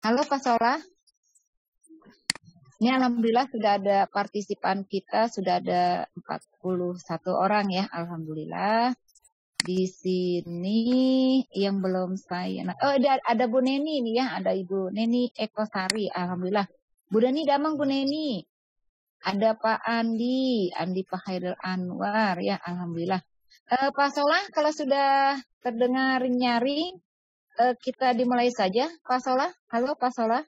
Halo Pak Solah. Ini alhamdulillah sudah ada partisipan kita, sudah ada 41 orang ya, alhamdulillah. Di sini yang belum saya, ada Bu Neni nih ya, ada Ibu Neni Ekosari, alhamdulillah. Bu Neni damang Bu Neni. Ada Pak Andi Pak Haidar Anwar ya, alhamdulillah. Pak Solah, kalau sudah terdengar nyaring, kita dimulai saja, Pak Solah. Halo Pak Solah.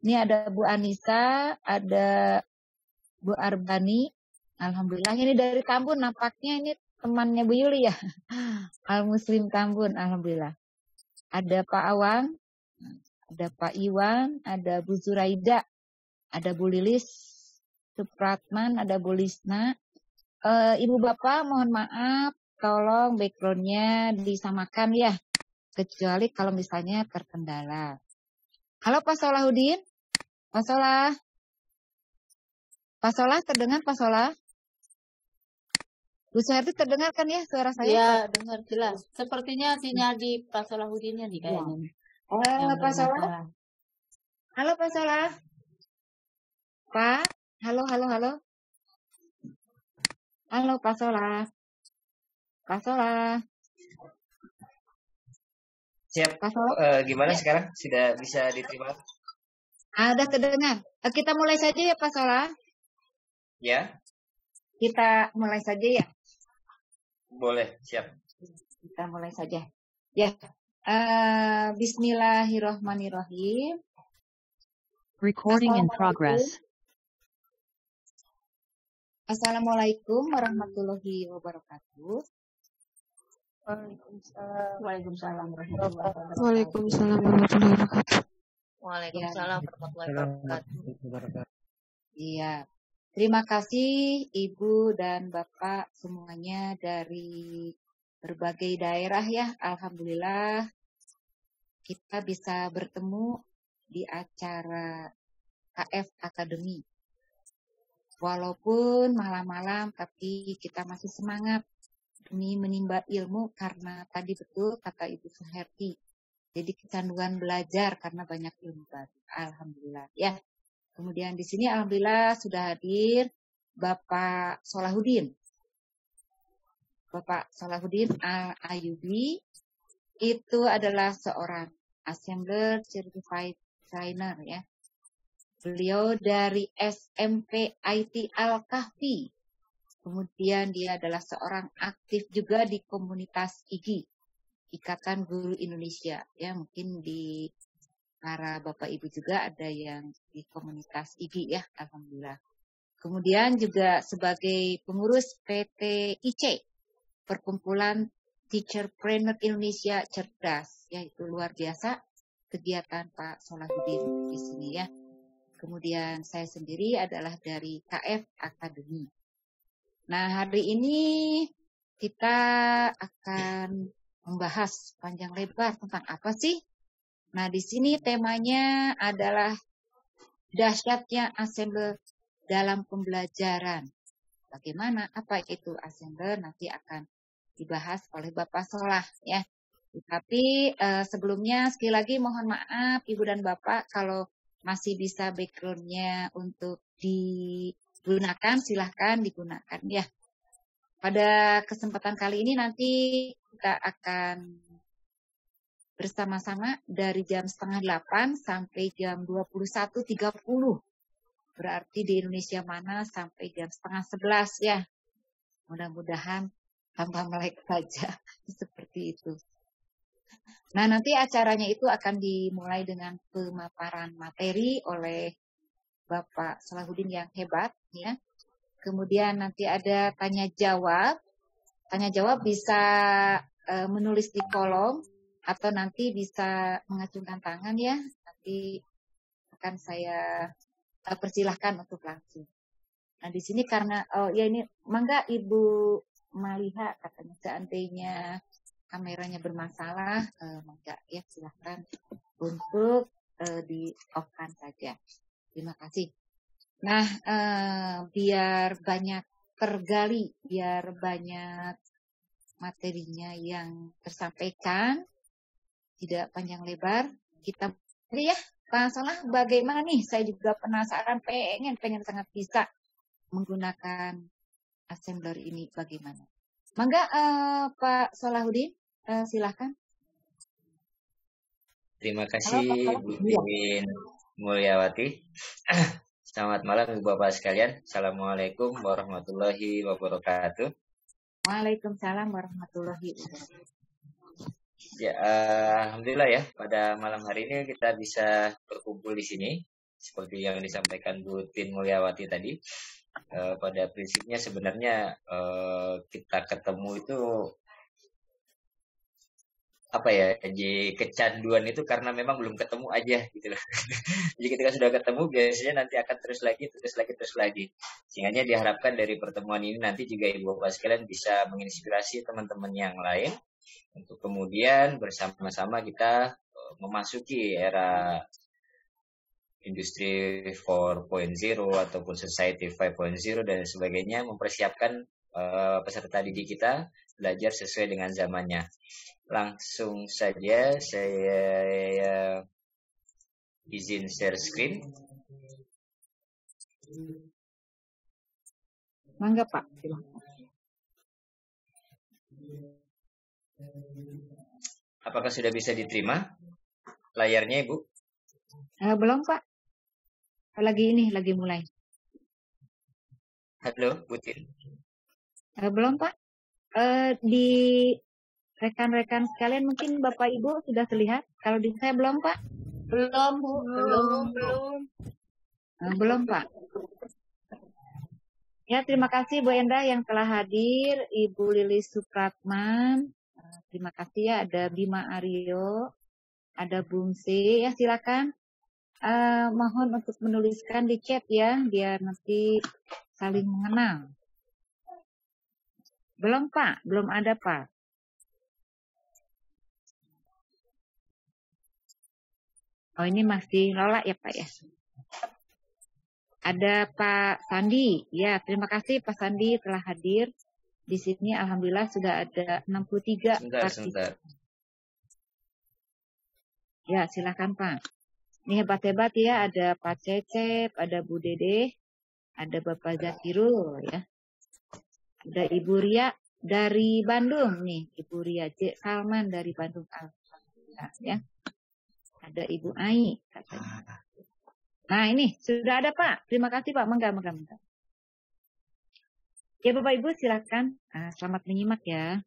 Ini ada Bu Anissa, ada Bu Arbani. Alhamdulillah ini dari Tambun, nampaknya ini temannya Bu Yuli ya. Al Muslim Tambun, alhamdulillah. Ada Pak Awang, ada Pak Iwan, ada Bu Zuraida, ada Bu Lilis Supratman, ada Bu Lisna. Ibu Bapak mohon maaf, tolong backgroundnya disamakan ya. Kecuali kalau misalnya terkendala. Halo Pak Solahuddin. Pak Solah. Pak Solah terdengar Pak Solah? Bu Suherti terdengar kan ya suara saya? Iya, dengar jelas. Sepertinya sinyal di Pak Solahuddinnya nih kayaknya. Pak Solah. Halo Pak Solah. Pak, halo. Halo Pak Solah. Pak Solah. Siap. Pak Solah. Gimana sekarang? Sudah bisa diterima? Ada terdengar. Kita mulai saja ya Pak Solah. Ya. Kita mulai saja ya. Boleh, siap. Kita mulai saja. Ya. Bismillahirrahmanirrahim. Recording in progress. Assalamualaikum warahmatullahi wabarakatuh. Waalaikumsalam warahmatullahi wabarakatuh. Waalaikumsalam warahmatullahi wabarakatuh. Waalaikumsalam warahmatullahi wabarakatuh. Iya. Terima kasih Ibu dan Bapak semuanya dari berbagai daerah ya. Alhamdulillah kita bisa bertemu di acara KF Academy. Walaupun malam-malam tapi kita masih semangat demi menimba ilmu karena tadi betul kata Ibu Suherti. Jadi kecanduan belajar karena banyak ilmu baru. Alhamdulillah ya. Kemudian di sini alhamdulillah sudah hadir Bapak Solahuddin. Bapak Solahuddin Ayubi itu adalah seorang assembler certified trainer ya. Beliau dari SMP IT Al-Kahfi. Kemudian dia adalah seorang aktif juga di komunitas IGI, Ikatan Guru Indonesia ya, mungkin di para Bapak Ibu juga ada yang di komunitas IGI ya, alhamdulillah. Kemudian juga sebagai pengurus PT IC, Perkumpulan Teacherpreneur Indonesia Cerdas, ya itu luar biasa kegiatan Pak Solahuddin di sini ya. Kemudian saya sendiri adalah dari KF Academy. Nah, hari ini kita akan membahas panjang lebar tentang apa sih? Nah, di sini temanya adalah dahsyatnya assembler dalam pembelajaran. Bagaimana? Apa itu assembler? Nanti akan dibahas oleh Bapak Solah ya. Tapi sebelumnya sekali lagi mohon maaf Ibu dan Bapak kalau masih bisa backgroundnya untuk digunakan, silahkan digunakan ya. Pada kesempatan kali ini nanti kita akan bersama-sama dari jam 7:30 sampai jam 21.30. Berarti di Indonesia mana sampai jam 10:30 ya. Mudah-mudahan tanpa melek saja. Seperti itu. Nah, nanti acaranya itu akan dimulai dengan pemaparan materi oleh Bapak Solahuddin yang hebat ya. Kemudian nanti ada tanya jawab. Tanya jawab bisa menulis di kolom atau nanti bisa mengacungkan tangan ya. Nanti akan saya persilahkan untuk langsung. Nah, di sini karena ya ini mangga Ibu Maliha katanya seandainya kameranya bermasalah, mangga ya silahkan untuk di off-kan saja. Terima kasih. Nah, biar banyak tergali, biar banyak materinya yang tersampaikan, tidak panjang lebar, kita ya Pak Salah, bagaimana nih? Saya juga penasaran, pengen sangat bisa menggunakan assembler ini bagaimana. Mangga Pak Salahuddin, silahkan. Terima Halo kasih Pak Salah. Bu Tiwin Mulyawati. Selamat malam Ibu Bapak sekalian. Assalamualaikum warahmatullahi wabarakatuh. Waalaikumsalam warahmatullahi wabarakatuh. Ya, alhamdulillah ya, pada malam hari ini kita bisa berkumpul di sini seperti yang disampaikan Bu Tin Mulyawati tadi. Pada prinsipnya sebenarnya kita ketemu itu apa ya, jadi kecanduan itu karena memang belum ketemu aja gitu loh. Jadi ketika sudah ketemu biasanya nanti akan terus lagi. Sehingga diharapkan dari pertemuan ini nanti juga Ibu Bapak sekalian bisa menginspirasi teman-teman yang lain untuk kemudian bersama-sama kita memasuki era industri 4.0 ataupun society 5.0 dan sebagainya, mempersiapkan peserta didik kita belajar sesuai dengan zamannya. Langsung saja saya izin share screen. Mangga Pak, silahkan. Apakah sudah bisa diterima layarnya Ibu? Belum Pak, lagi mulai. Halo, Putin. Belum Pak, di rekan-rekan sekalian mungkin Bapak Ibu sudah terlihat. Kalau di saya belum Pak. Belum, Bu. Belum Pak. Ya, terima kasih Bu Enda yang telah hadir, Ibu Lilis Supratman. Terima kasih ya, ada Bima Aryo, ada Bungsi. Ya, silakan. Mohon untuk menuliskan di chat ya, biar nanti saling mengenal. Belum Pak, belum ada Pak. Oh, ini masih Lola ya Pak ya. Ada Pak Sandi. Ya, terima kasih Pak Sandi telah hadir. Di sini alhamdulillah sudah ada 63 Sebentar. Ya, silakan Pak. Ini hebat-hebat ya, ada Pak Cecep, ada Bu Dede, ada Bapak Zakirul ya. Ada Ibu Ria dari Bandung nih, Ibu Ria J. Salman dari Bandung alhamdulillah ya. Ada Ibu Ai katanya. Nah, ini sudah ada Pak. Terima kasih Pak. Mangga. Ya Bapak Ibu silakan. Selamat menyimak ya.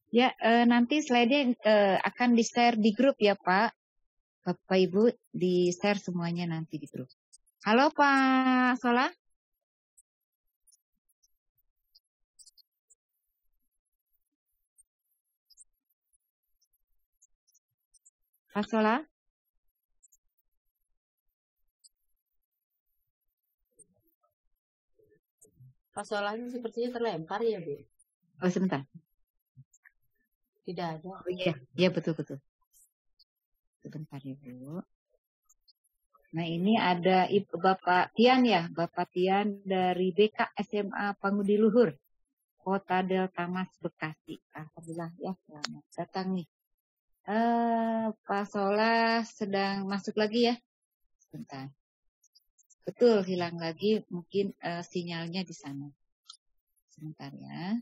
Ya, nanti slide-nya akan di-share di grup ya Pak. Bapak Ibu di-share semuanya nanti di grup. Halo Pak Sola. Pak Sola. Pak Solahnya sepertinya terlempar ya, Bu? Oh, sebentar. Tidak ada. Oh iya, ya betul. Sebentar ya Bu. Nah ini ada Ibu Bapak Tian ya, Bapak Tian dari BK SMA Pangudi Luhur, Kota Delta Mas Bekasi. Alhamdulillah ya, selamat datang nih. Pak Sola sedang masuk lagi ya, sebentar. Betul, hilang lagi, mungkin sinyalnya di sana. Sebentar ya.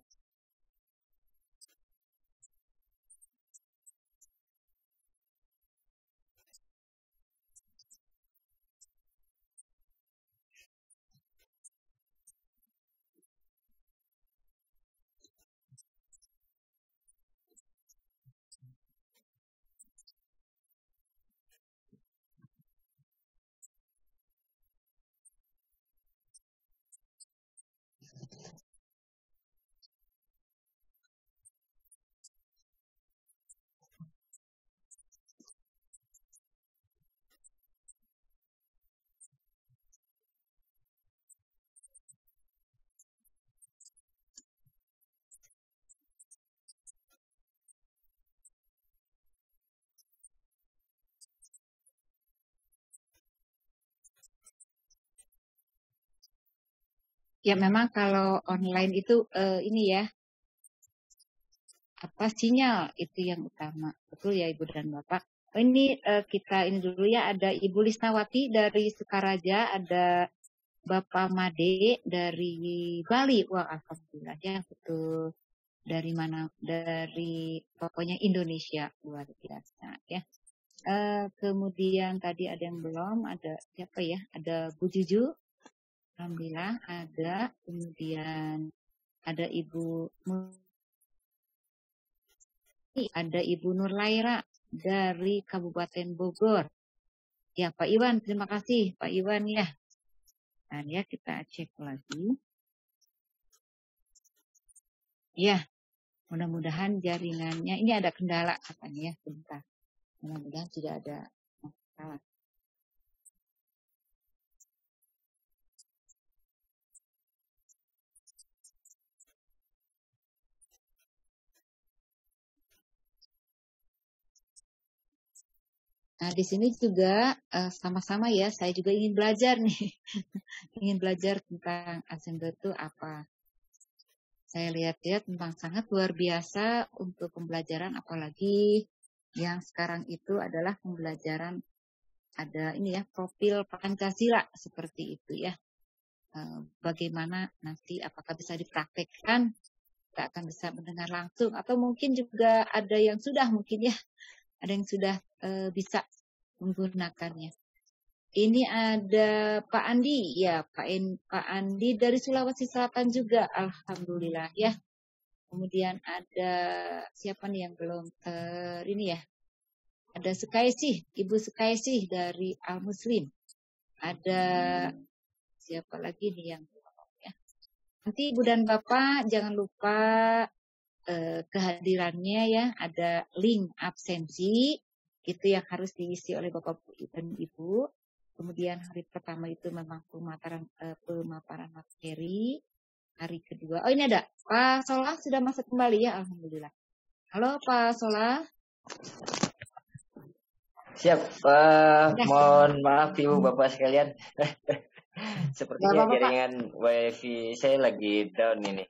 Ya memang kalau online itu ini ya, apa sinyal itu yang utama. Betul ya Ibu dan Bapak. Oh, ini kita ini dulu ya, ada Ibu Lisnawati dari Sukaraja, ada Bapak Made dari Bali. Wah, alhamdulillah ya, betul. Dari mana? Dari pokoknya Indonesia, luar biasa ya. Kemudian tadi ada yang belum, ada siapa ya? Ada Bu Juju, alhamdulillah ada. Kemudian ada ada Ibu Nurlaira dari Kabupaten Bogor. Ya Pak Iwan, terima kasih Pak Iwan ya. Dan ya kita cek lagi. Ya, mudah-mudahan jaringannya ini ada kendala katanya ya, sebentar. Mudah-mudahan tidak ada masalah. Nah, di sini juga sama-sama ya, saya juga ingin belajar nih. Ingin belajar tentang Assembler itu apa. Saya lihat-lihat tentang sangat luar biasa untuk pembelajaran, apalagi yang sekarang itu adalah pembelajaran ada ini ya, profil Pancasila seperti itu ya. Bagaimana nanti apakah bisa dipraktekkan, kita akan bisa mendengar langsung, atau mungkin juga ada yang sudah mungkin ya, ada yang sudah bisa menggunakannya. Ini ada Pak Andi, ya Pak Andi dari Sulawesi Selatan juga, alhamdulillah ya. Kemudian ada siapa nih yang belum ini ya? Ada Sukaisih, Ibu Sukaisih dari Al Muslim. Ada siapa lagi nih yang ya? Nanti Ibu dan Bapak jangan lupa kehadirannya ya. Ada link absensi itu yang harus diisi oleh Bapak dan Ibu. Kemudian hari pertama itu memang pemaparan materi. Hari kedua, oh ini ada Pak Solah sudah masuk kembali ya, alhamdulillah. Halo Pak Solah. Siap, mohon maaf Ibu Bapak sekalian. Sepertinya jaringan wifi saya lagi down ini.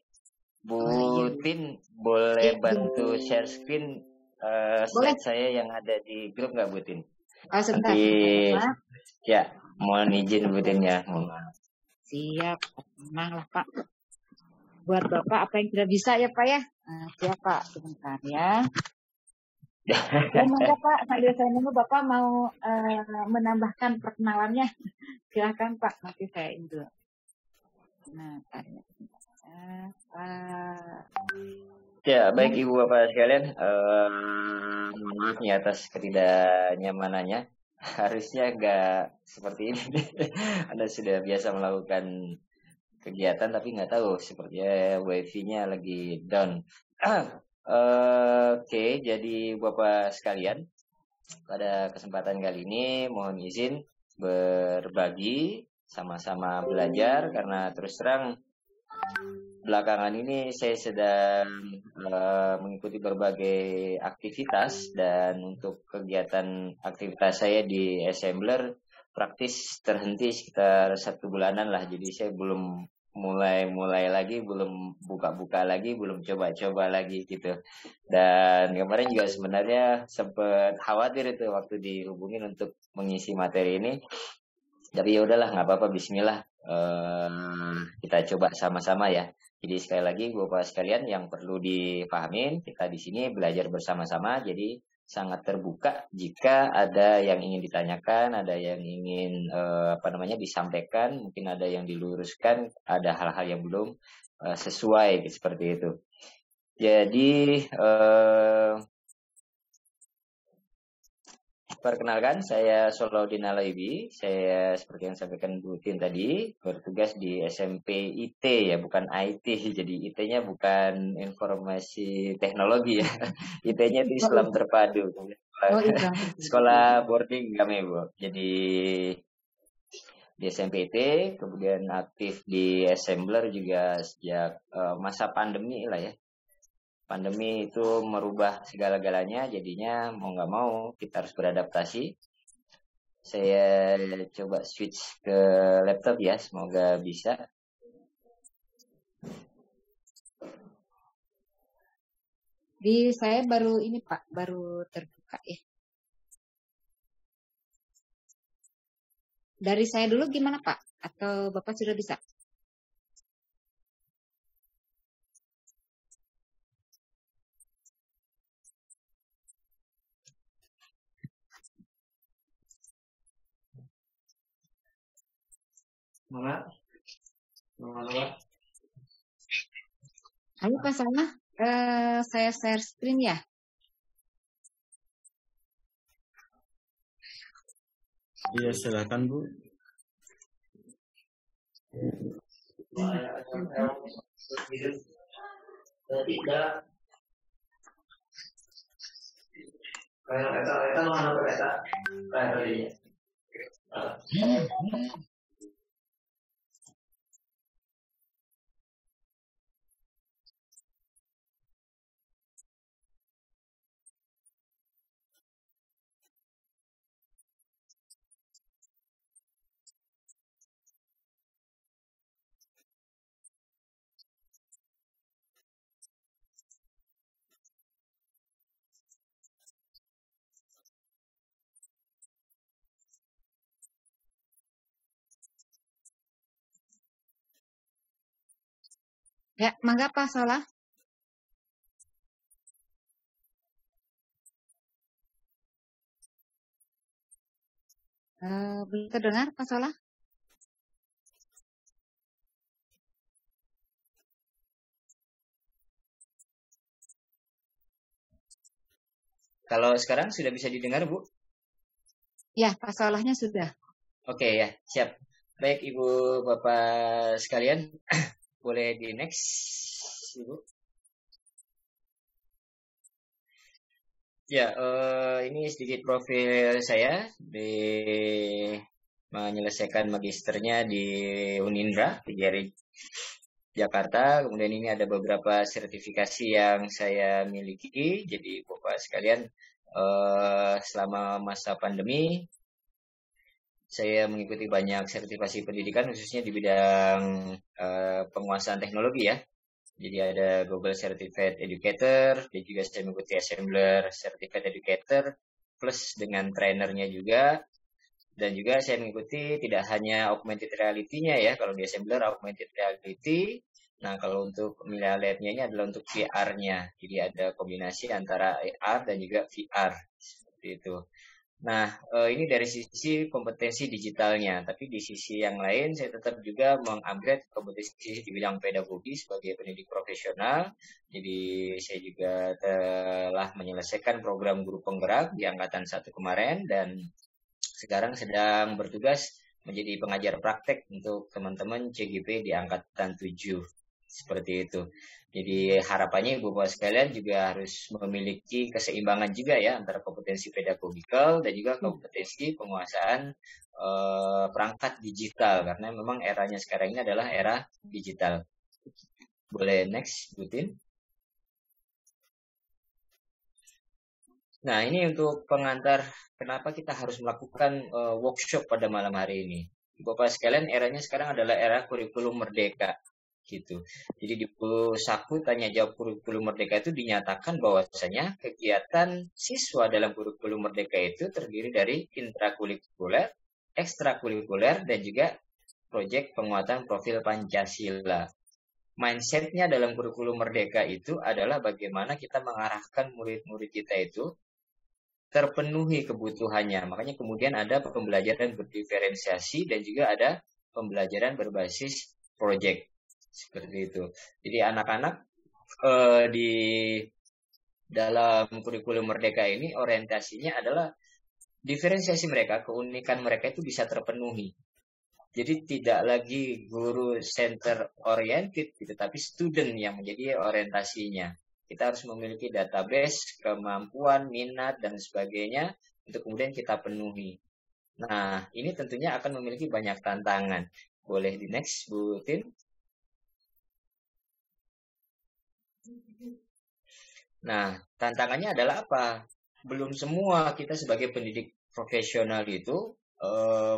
Bu Tin, boleh bantu share screen slide saya yang ada di grup nggak Bu Tin? Sebentar. Nanti, ya, mohon izin Bu Tin ya. Mohon maaf. Siap, tenang lah Pak. Buat Bapak apa yang tidak bisa ya Pak ya. Siap Pak, sebentar ya. Semoga Pak, sambil saya nunggu Bapak mau menambahkan perkenalannya. Silakan Pak, nanti saya indul. Nah, tanya. Ya, baik Ibu Bapak sekalian, mohon maaf nih atas ketidaknyamanannya. Harusnya nggak seperti ini. Anda sudah biasa melakukan kegiatan tapi nggak tahu sepertinya wifi-nya lagi down. Oke, jadi Bapak sekalian, pada kesempatan kali ini mohon izin berbagi, sama-sama belajar, karena terus terang belakangan ini saya sedang mengikuti berbagai aktivitas, dan untuk kegiatan aktivitas saya di Assembler praktis terhenti sekitar 1 bulanan lah. Jadi saya belum mulai lagi, belum buka-buka lagi, belum coba-coba lagi gitu. Dan kemarin juga sebenarnya sempat khawatir itu waktu dihubungin untuk mengisi materi ini. Tapi ya udahlah, nggak apa-apa, bismillah. Kita coba sama-sama ya. Jadi sekali lagi Bapak sekalian, yang perlu dipahamin, kita di sini belajar bersama-sama, jadi sangat terbuka. Jika ada yang ingin ditanyakan, ada yang ingin disampaikan, mungkin ada yang diluruskan, ada hal-hal yang belum sesuai seperti itu. Jadi perkenalkan, saya Solahuddin Alaibi. Saya seperti yang sampaikan Bu Tin tadi, bertugas di SMP IT ya, bukan IT. Jadi IT-nya bukan informasi teknologi ya. IT-nya itu Islam terpadu. Sekolah boarding kami Bu. Jadi di SMP IT, kemudian aktif di Assembler juga sejak masa pandemi lah ya. Pandemi itu merubah segala-galanya, jadinya mau nggak mau kita harus beradaptasi. Saya coba switch ke laptop ya, semoga bisa. Di saya baru ini Pak, baru terbuka ya. Dari saya dulu gimana Pak? Atau Bapak sudah bisa? Mana? Halo Pak Salma, saya share screen ya. Iya, silakan Bu. Ya, mangga Pak Salah. Belum terdengar Pak Salah? Kalau sekarang sudah bisa didengar, Bu? Ya, Pak Salahnya sudah. Oke ya, siap. Baik Ibu Bapak sekalian, boleh di next, Ibu. Ya, ini sedikit profil saya di menyelesaikan magisternya di Unindra di Jakarta. Kemudian ini ada beberapa sertifikasi yang saya miliki. Jadi Bapak sekalian, selama masa pandemi saya mengikuti banyak sertifikasi pendidikan khususnya di bidang penguasaan teknologi ya. Jadi ada Google Certified Educator, dan juga saya mengikuti Assembler Certified Educator, plus dengan trainernya juga. Dan juga saya mengikuti tidak hanya augmented reality-nya ya, kalau di Assembler augmented reality. Nah kalau untuk Mila Lab-nya ini adalah untuk VR-nya. Jadi ada kombinasi antara AR dan juga VR, seperti itu. Nah, ini dari sisi kompetensi digitalnya, tapi di sisi yang lain saya tetap juga mengupgrade kompetensi di bidang pedagogi sebagai pendidik profesional. Jadi saya juga telah menyelesaikan program guru penggerak di angkatan 1 kemarin dan sekarang sedang bertugas menjadi pengajar praktek untuk teman-teman CGP di angkatan 7. Seperti itu. Jadi harapannya Ibu Bapak sekalian juga harus memiliki keseimbangan juga ya antara kompetensi pedagogikal dan juga kompetensi penguasaan perangkat digital karena memang eranya sekarang ini adalah era digital. Boleh next, Butin. Nah ini untuk pengantar kenapa kita harus melakukan workshop pada malam hari ini. Ibu Bapak sekalian eranya sekarang adalah era kurikulum merdeka. Gitu. Jadi di buku saku tanya jawab kurikulum merdeka itu dinyatakan bahwasanya kegiatan siswa dalam kurikulum merdeka itu terdiri dari intrakurikuler, ekstrakurikuler dan juga proyek penguatan profil Pancasila. Mindsetnya dalam kurikulum merdeka itu adalah bagaimana kita mengarahkan murid-murid kita itu terpenuhi kebutuhannya. Makanya kemudian ada pembelajaran berdiferensiasi dan juga ada pembelajaran berbasis proyek. Seperti itu. Jadi anak-anak di dalam kurikulum merdeka ini orientasinya adalah diferensiasi mereka, keunikan mereka itu bisa terpenuhi. Jadi tidak lagi guru center oriented, gitu, tapi student yang menjadi orientasinya. Kita harus memiliki database, kemampuan, minat, dan sebagainya untuk kemudian kita penuhi. Nah, ini tentunya akan memiliki banyak tantangan. Boleh di next, Bu Tin. Nah, tantangannya adalah apa? Belum semua kita sebagai pendidik profesional itu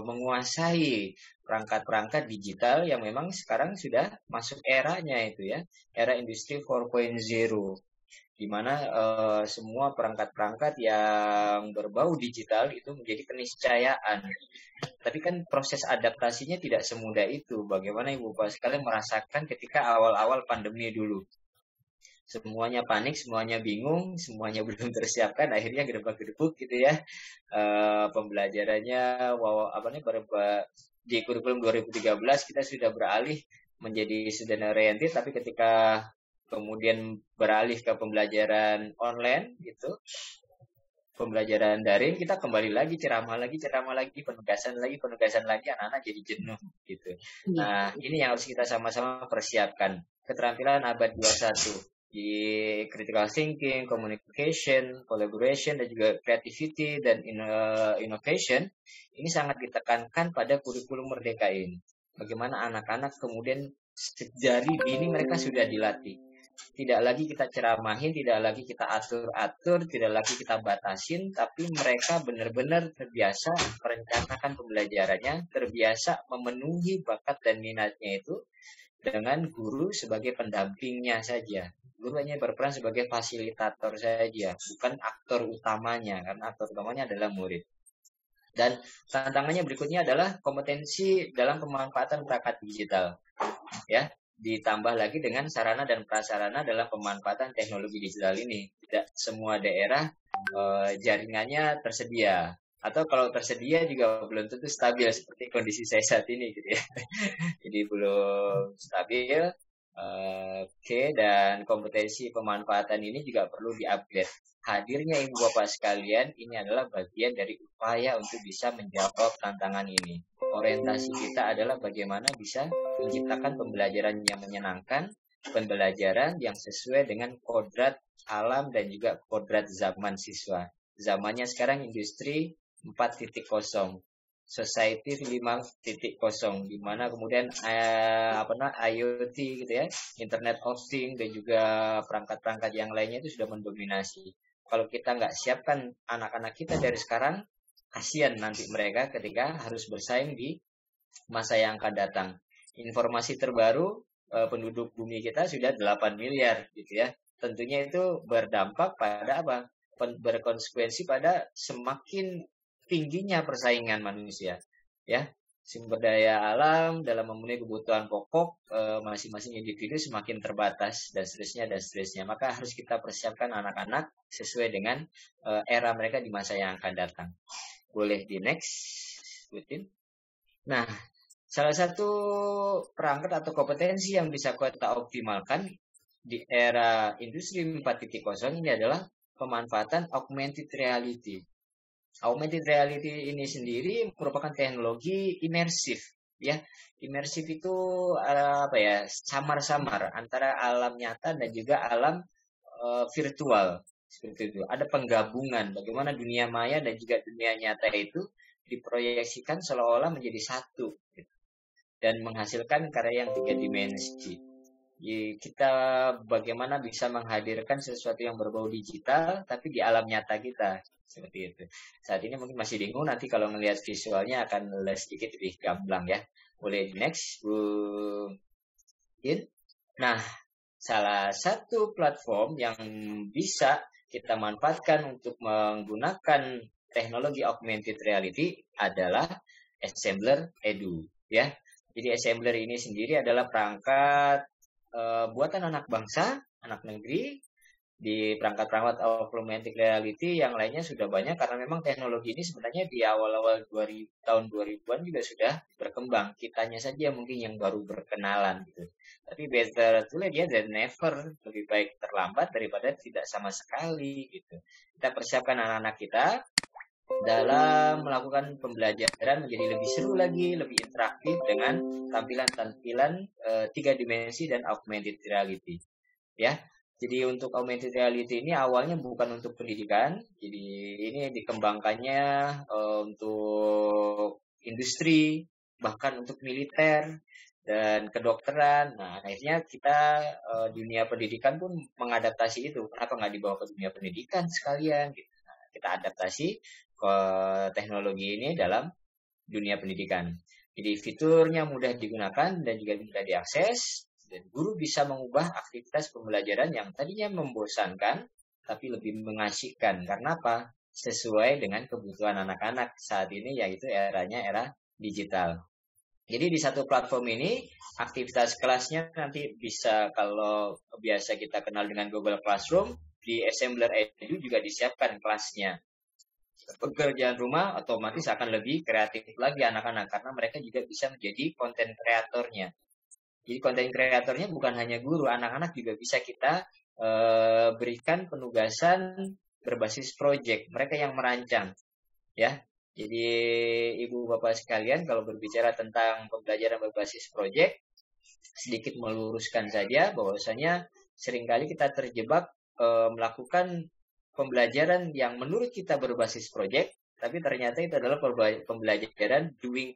menguasai perangkat-perangkat digital yang memang sekarang sudah masuk eranya itu ya, era industri 4.0. di mana semua perangkat-perangkat yang berbau digital itu menjadi keniscayaan. Tapi kan proses adaptasinya tidak semudah itu. Bagaimana Ibu Bapak sekalian merasakan ketika awal-awal pandemi dulu? Semuanya panik, semuanya bingung, semuanya belum tersiapkan, akhirnya gedebak-gedebuk gitu ya. Pembelajarannya, di kurikulum 2013 kita sudah beralih menjadi student oriented, tapi ketika kemudian beralih ke pembelajaran online gitu, pembelajaran daring, kita kembali lagi ceramah lagi, penugasan lagi, anak-anak jadi jenuh gitu. Nah, ini yang harus kita sama-sama persiapkan. Keterampilan abad 21 di critical thinking, communication, collaboration, dan juga creativity dan innovation, ini sangat ditekankan pada kurikulum Merdeka ini. Bagaimana anak-anak kemudian dari dini mereka sudah dilatih. Tidak lagi kita ceramahin, tidak lagi kita atur-atur, tidak lagi kita batasin, tapi mereka benar-benar terbiasa merencanakan pembelajarannya, terbiasa memenuhi bakat dan minatnya itu dengan guru sebagai pendampingnya saja. Guru hanya berperan sebagai fasilitator saja, bukan aktor utamanya, karena aktor utamanya adalah murid. Dan tantangannya berikutnya adalah kompetensi dalam pemanfaatan perangkat digital. Ya, ditambah lagi dengan sarana dan prasarana dalam pemanfaatan teknologi digital ini. Tidak semua daerah jaringannya tersedia, atau kalau tersedia juga belum tentu stabil seperti kondisi saya saat ini gitu ya. Jadi belum stabil. Dan kompetensi pemanfaatan ini juga perlu diupgrade. Hadirnya Ibu Bapak sekalian ini adalah bagian dari upaya untuk bisa menjawab tantangan ini. Orientasi kita adalah bagaimana bisa menciptakan pembelajaran yang menyenangkan, pembelajaran yang sesuai dengan kodrat alam dan juga kodrat zaman siswa. Zamannya sekarang industri 4.0. Society 5.0, di mana kemudian IoT gitu ya, Internet of Things dan juga perangkat-perangkat yang lainnya itu sudah mendominasi. Kalau kita nggak siapkan anak-anak kita dari sekarang, kasihan nanti mereka ketika harus bersaing di masa yang akan datang. Informasi terbaru, penduduk bumi kita sudah 8 miliar gitu ya. Tentunya itu berdampak pada apa? Berkonsekuensi pada semakin tingginya persaingan manusia, ya. Sumber daya alam dalam memenuhi kebutuhan pokok masing-masing individu semakin terbatas dan seterusnya. Maka harus kita persiapkan anak-anak sesuai dengan era mereka di masa yang akan datang. Boleh di next, Putin. Nah, salah satu perangkat atau kompetensi yang bisa kita optimalkan di era industri 4.0 ini adalah pemanfaatan augmented reality. Augmented reality ini sendiri merupakan teknologi imersif, ya. Imersif itu samar-samar antara alam nyata dan juga alam virtual, seperti itu. Ada penggabungan bagaimana dunia maya dan juga dunia nyata itu diproyeksikan seolah-olah menjadi satu, gitu, dan menghasilkan karya yang 3 dimensi. Jadi kita bagaimana bisa menghadirkan sesuatu yang berbau digital tapi di alam nyata kita. Seperti itu. Saat ini mungkin masih bingung, nanti kalau melihat visualnya akan sedikit lebih gamblang ya. Boleh di next, Bu In. Nah, salah satu platform yang bisa kita manfaatkan untuk menggunakan teknologi augmented reality adalah Assembler Edu, ya. Jadi Assembler ini sendiri adalah perangkat buatan anak bangsa, anak negeri. Di perangkat-perangkat augmented reality yang lainnya sudah banyak, karena memang teknologi ini sebenarnya di awal-awal tahun 2000-an juga sudah berkembang. Kitanya saja mungkin yang baru berkenalan gitu. Tapi better to late than never, lebih baik terlambat daripada tidak sama sekali gitu. Kita persiapkan anak-anak kita dalam melakukan pembelajaran menjadi lebih seru lagi, lebih interaktif dengan tampilan-tampilan 3 dimensi dan augmented reality. Ya. Jadi untuk augmented reality ini awalnya bukan untuk pendidikan, jadi ini dikembangkannya untuk industri, bahkan untuk militer dan kedokteran. Nah, akhirnya kita dunia pendidikan pun mengadaptasi itu. Kenapa nggak dibawa ke dunia pendidikan sekalian? Gitu. Nah, kita adaptasi ke teknologi ini dalam dunia pendidikan. Jadi fiturnya mudah digunakan dan juga mudah diakses. Dan guru bisa mengubah aktivitas pembelajaran yang tadinya membosankan, tapi lebih mengasyikkan. Karena apa? Sesuai dengan kebutuhan anak-anak saat ini, yaitu eranya era digital. Jadi di satu platform ini, aktivitas kelasnya nanti bisa, kalau biasa kita kenal dengan Google Classroom, di Assembler Edu juga disiapkan kelasnya. Pekerjaan rumah otomatis akan lebih kreatif lagi anak-anak, karena mereka juga bisa menjadi konten kreatornya. Jadi konten kreatornya bukan hanya guru, anak-anak juga bisa kita berikan penugasan berbasis project, mereka yang merancang, ya. Jadi ibu bapak sekalian, kalau berbicara tentang pembelajaran berbasis project, sedikit meluruskan saja bahwasanya seringkali kita terjebak melakukan pembelajaran yang menurut kita berbasis project, tapi ternyata itu adalah pembelajaran doing.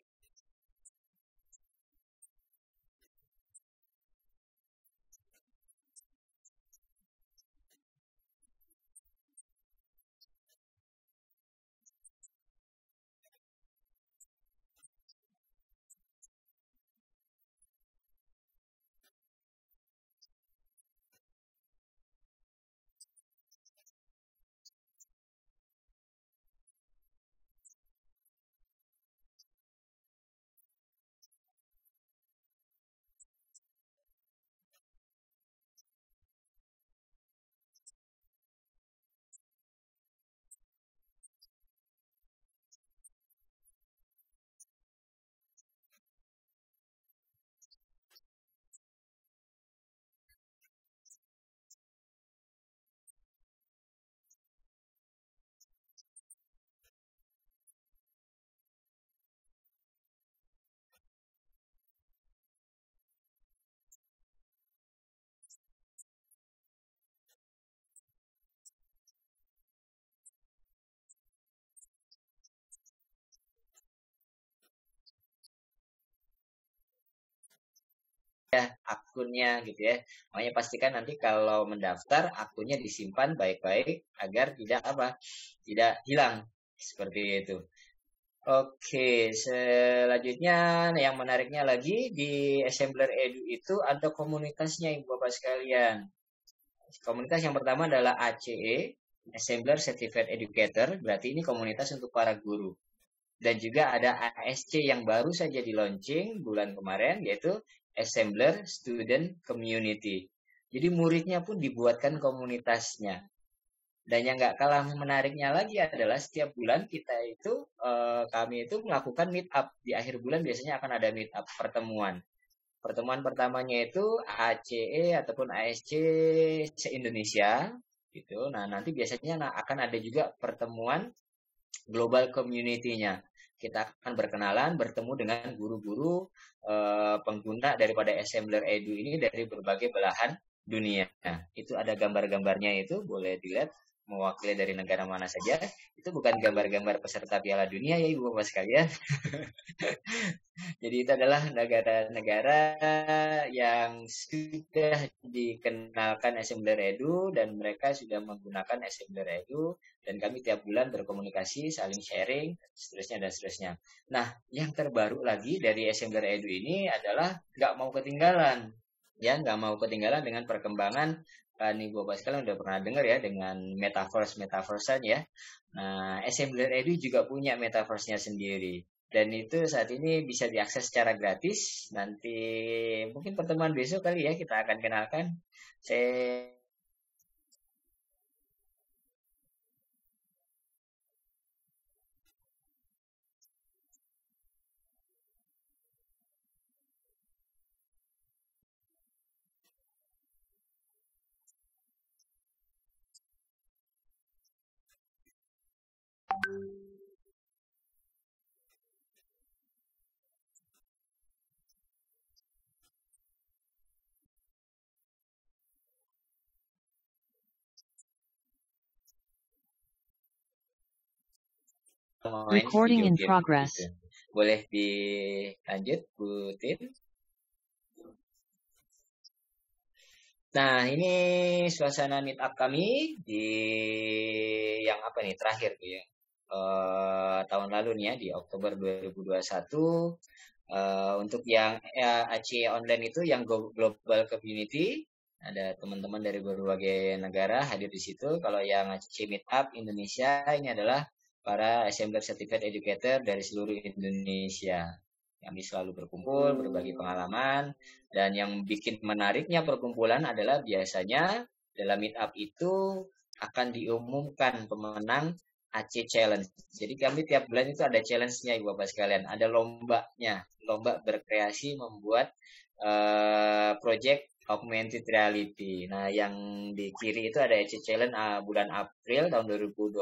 Ya, akunnya gitu ya. Makanya pastikan nanti kalau mendaftar akunnya disimpan baik-baik agar tidak hilang seperti itu. Oke, selanjutnya yang menariknya lagi di Assembler Edu itu ada komunitasnya ibu bapak sekalian. Komunitas yang pertama adalah ACE, Assembler Certified Educator, berarti ini komunitas untuk para guru. Dan juga ada ASC yang baru saja di launching bulan kemarin, yaitu Assembler Student Community. Jadi muridnya pun dibuatkan komunitasnya. Dan yang nggak kalah menariknya lagi adalah setiap bulan kami itu melakukan meet up. Di akhir bulan biasanya akan ada meet up pertemuan. Pertemuan pertamanya itu ACE ataupun ASC se-Indonesia gitu. Nah, nanti biasanya akan ada juga pertemuan global community-nya. Kita akan berkenalan, bertemu dengan guru-guru pengguna daripada Assembler Edu ini dari berbagai belahan dunia. Nah, itu ada gambar-gambarnya, itu boleh dilihat mewakili dari negara mana saja. Itu bukan gambar-gambar peserta Piala Dunia ya ibu bapak sekalian. Jadi itu adalah negara-negara yang sudah dikenalkan Assembler Edu dan mereka sudah menggunakan Assembler Edu, dan kami tiap bulan berkomunikasi, saling sharing, seterusnya dan seterusnya. Nah, yang terbaru lagi dari Assembler Edu ini adalah nggak mau ketinggalan dengan perkembangan. Nih bapak sekalian udah pernah dengar ya dengan metaverse-an ya. Nah, Assembler Edu juga punya metaverse-nya sendiri. Dan itu saat ini bisa diakses secara gratis. Nanti mungkin pertemuan besok kali ya kita akan kenalkan. Saya Recording in progress. gitu. Boleh dilanjut Bu Tin. Nah, ini suasana meet up kami di yang terakhir tuh ya. Tahun lalu nih ya, di Oktober 2021 Untuk yang AC online itu yang global community, ada teman-teman dari berbagai negara hadir di situ. Kalau yang AC Meetup Indonesia ini adalah para Assembler Certified Educator dari seluruh Indonesia. Kami selalu berkumpul, berbagi pengalaman, dan yang bikin menariknya perkumpulan adalah biasanya dalam Meetup itu akan diumumkan pemenang AC Challenge. Jadi kami tiap bulan itu ada challenge-nya Ibu Bapak sekalian, ada lombanya, lomba berkreasi membuat project augmented reality. Nah, yang di kiri itu ada AC Challenge bulan April tahun 2022.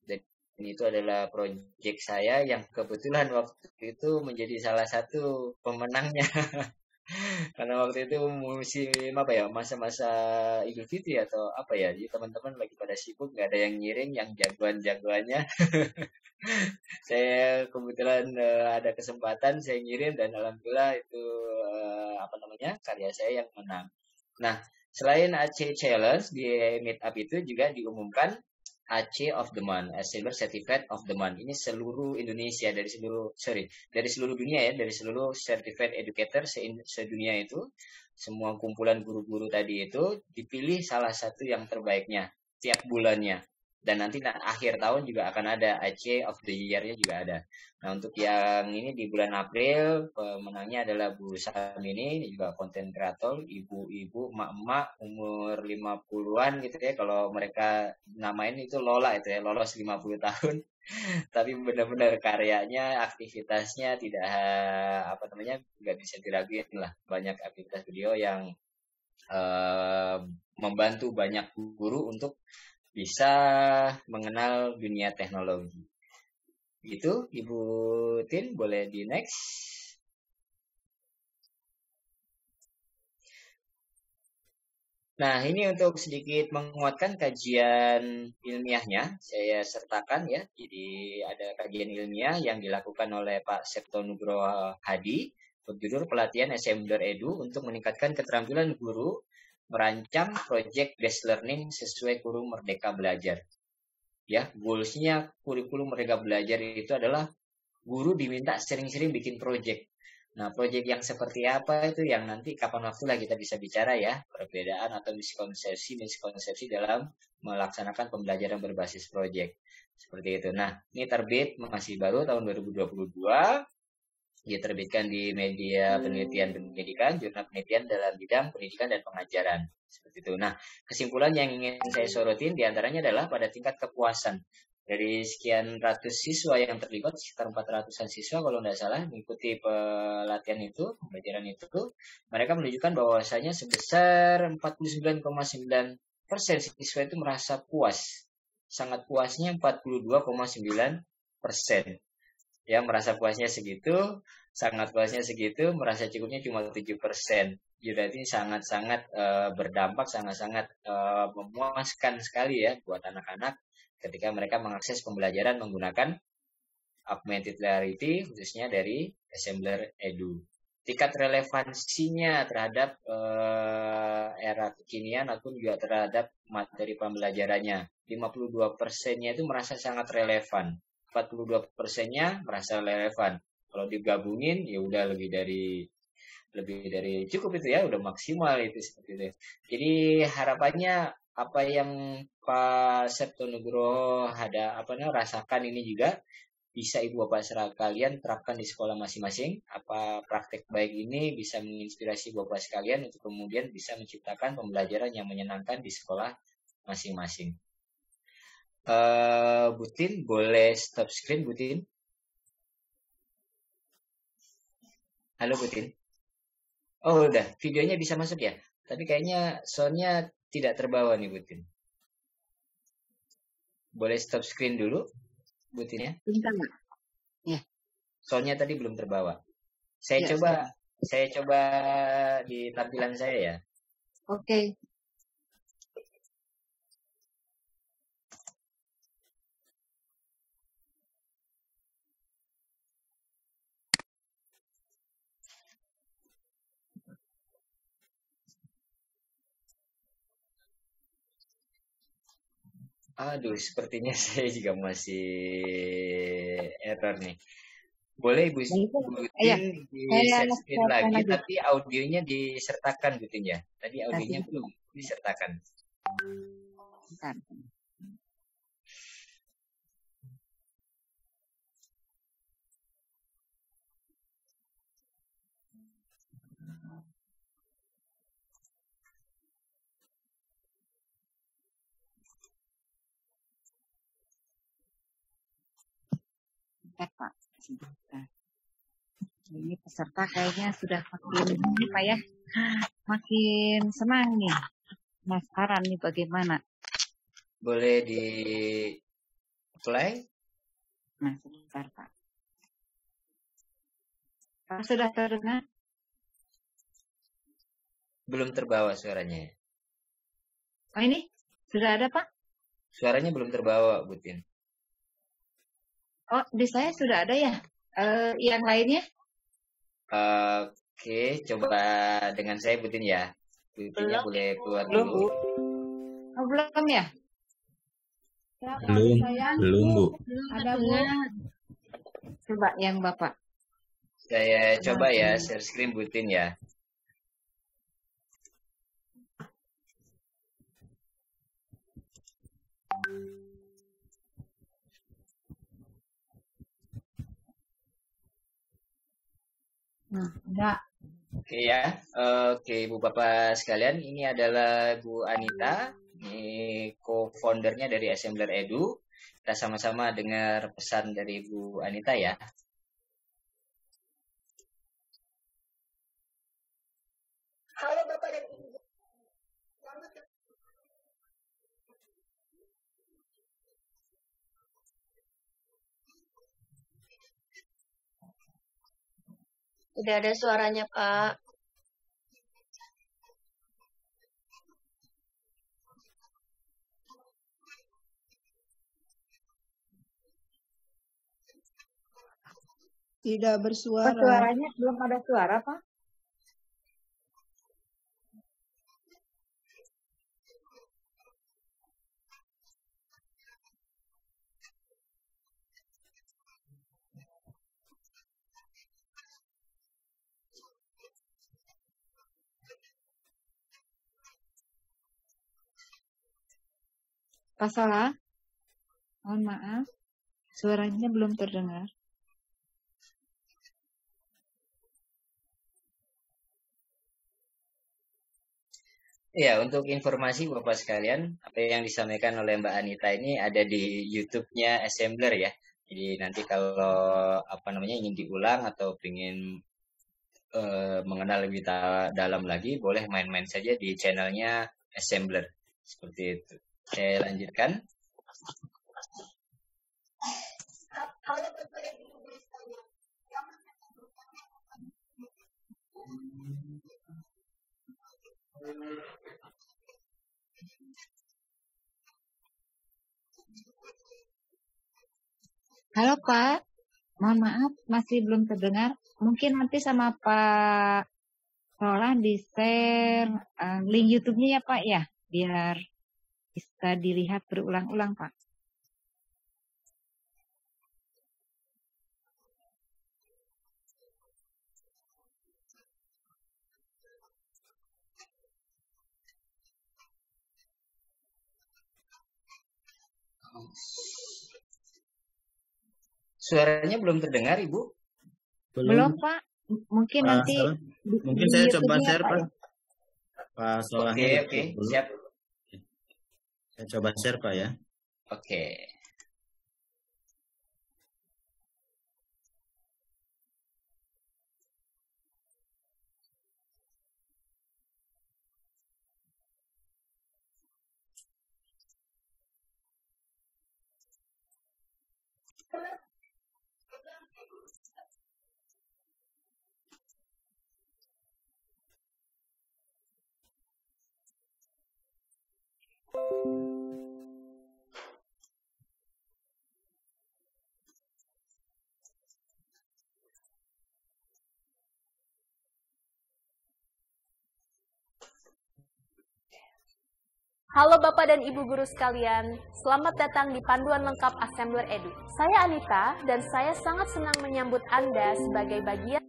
Dan itu adalah project saya yang kebetulan waktu itu menjadi salah satu pemenangnya. Karena waktu itu musim apa ya, masa-masa Idul Fitri atau apa ya, jadi teman-teman lagi pada sibuk, nggak ada yang ngiring, yang jagoan-jagoannya. Saya kebetulan ada kesempatan saya ngirim dan alhamdulillah itu karya saya yang menang. Nah, selain AC Challenge di Meetup itu juga diumumkan AC of the Month, Silver Certificate of the Month. Ini seluruh Indonesia dari seluruh dunia ya, dari seluruh Certified Educator sedunia itu, semua kumpulan guru-guru tadi itu dipilih salah satu yang terbaiknya tiap bulannya. Dan nanti akhir tahun juga akan ada AC of the Year-nya juga ada. Nah, untuk yang ini di bulan April, pemenangnya adalah Bu Samini, ini juga konten kreator, ibu-ibu, emak-emak, umur 50-an gitu ya. Kalau mereka namain itu Lola itu ya, lolos 50 tahun. Tapi benar-benar karyanya, aktivitasnya tidak nggak bisa diraguin lah. Banyak aktivitas video yang membantu banyak guru untuk bisa mengenal dunia teknologi. Itu Ibu Tin, boleh di next. Nah, ini untuk sedikit menguatkan kajian ilmiahnya, saya sertakan ya. Jadi ada kajian ilmiah yang dilakukan oleh Pak Septo Nugroho Hadi, berjudul Pelatihan Assembler Edu untuk meningkatkan keterampilan guru merancang project based learning sesuai kurikulum Merdeka Belajar. Ya, goals-nya kurikulum Merdeka Belajar itu adalah guru diminta sering-sering bikin project. Nah, project yang seperti apa itu yang nanti kapan waktulah kita bisa bicara ya, perbedaan atau miskonsepsi dalam melaksanakan pembelajaran berbasis project. Seperti itu. Nah, ini terbit masih baru tahun 2022. Diterbitkan di media penelitian pendidikan, jurnal penelitian dalam bidang pendidikan dan pengajaran. Seperti itu. Nah, kesimpulan yang ingin saya sorotin diantaranya adalah pada tingkat kepuasan. Dari sekian ratus siswa yang terlibat, sekitar 400-an siswa kalau tidak salah mengikuti pelatihan itu, pembelajaran itu, mereka menunjukkan bahwasanya sebesar 49,9% siswa itu merasa puas. Sangat puasnya 42,9%. Ya, merasa puasnya segitu, sangat puasnya segitu, merasa cukupnya cuma 7%. Jadi sangat-sangat berdampak, sangat-sangat memuaskan sekali ya buat anak-anak ketika mereka mengakses pembelajaran menggunakan augmented reality, khususnya dari Assembler Edu. Tingkat relevansinya terhadap era kekinian ataupun juga terhadap materi pembelajarannya. 52%-nya itu merasa sangat relevan. 42%-nya merasa relevan. Kalau digabungin ya udah lebih dari cukup itu ya, udah maksimal itu seperti itu. Jadi harapannya apa yang Pak Septo Nugroho rasakan ini juga bisa Ibu Bapak sekalian terapkan di sekolah masing-masing. Apa praktek baik ini bisa menginspirasi Bapak sekalian untuk kemudian bisa menciptakan pembelajaran yang menyenangkan di sekolah masing-masing. Butin, boleh stop screen, Butin? Halo, Butin. Oh, udah. Videonya bisa masuk ya? Tapi kayaknya soundnya tidak terbawa nih, Butin. Boleh stop screen dulu, Butin ya? Bisa nggak? Ya. Soundnya tadi belum terbawa. Saya coba di tampilan saya ya. Oke. Aduh, sepertinya saya juga masih error nih. Boleh Bu Iya, Tin di saya share screen share lagi, lagi. tapi audionya disertakan Bu Tin ya. Tadi audionya Nanti, belum disertakan. bentar. Bentar, Pak. Sebentar. Ini peserta kayaknya sudah makin ini Pak ya, makin senang nih. Penasaran nih bagaimana. Boleh di play? Nah, sebentar Pak. Pak sudah terdengar? Belum terbawa suaranya. Oh ini sudah ada Pak? Suaranya belum terbawa Bu Tin. Oh di saya sudah ada ya. Yang lainnya? Oke, coba dengan saya Bu Tin ya. Bu Tinnya Belum, boleh keluar Belum. dulu. Oh belum ya? Belum Bu. ada Bu. Coba yang Bapak. Saya coba ya share screen Bu Tin ya. Enggak. Oke ya, oke Ibu Bapak sekalian, ini adalah Bu Anita, ini co-foundernya dari Assembler Edu. Kita sama-sama dengar pesan dari Bu Anita ya. Halo Bapak dan Ibu. Udah ada suaranya, Pak. Tidak Pak bersuara. suaranya belum ada suara Pak? Pak Salah, mohon maaf, suaranya belum terdengar. Ya, untuk informasi Bapak sekalian, apa yang disampaikan oleh Mbak Anita ini ada di YouTube-nya Assembler ya. Jadi nanti kalau apa namanya ingin diulang atau ingin mengenal lebih dalam lagi, boleh main-main saja di channelnya Assembler. Seperti itu. Saya lanjutkan. Halo Bapak dan Ibu. Halo Pak, mohon maaf masih belum terdengar. Mungkin nanti sama Pak Roland di-share link YouTube-nya ya Pak ya, biar bisa dilihat berulang-ulang Pak. Suaranya belum terdengar, Ibu? Belum Pak, mungkin Pak nanti Salah. di Mungkin saya coba YouTube-nya share Pak Pak. ya. Pak Solahnya Oke, ditutup dulu. siap. Saya coba share Pak ya. Oke. Halo Bapak dan Ibu guru sekalian, selamat datang di panduan lengkap Assembler Edu. Saya Anita dan saya sangat senang menyambut Anda sebagai bagian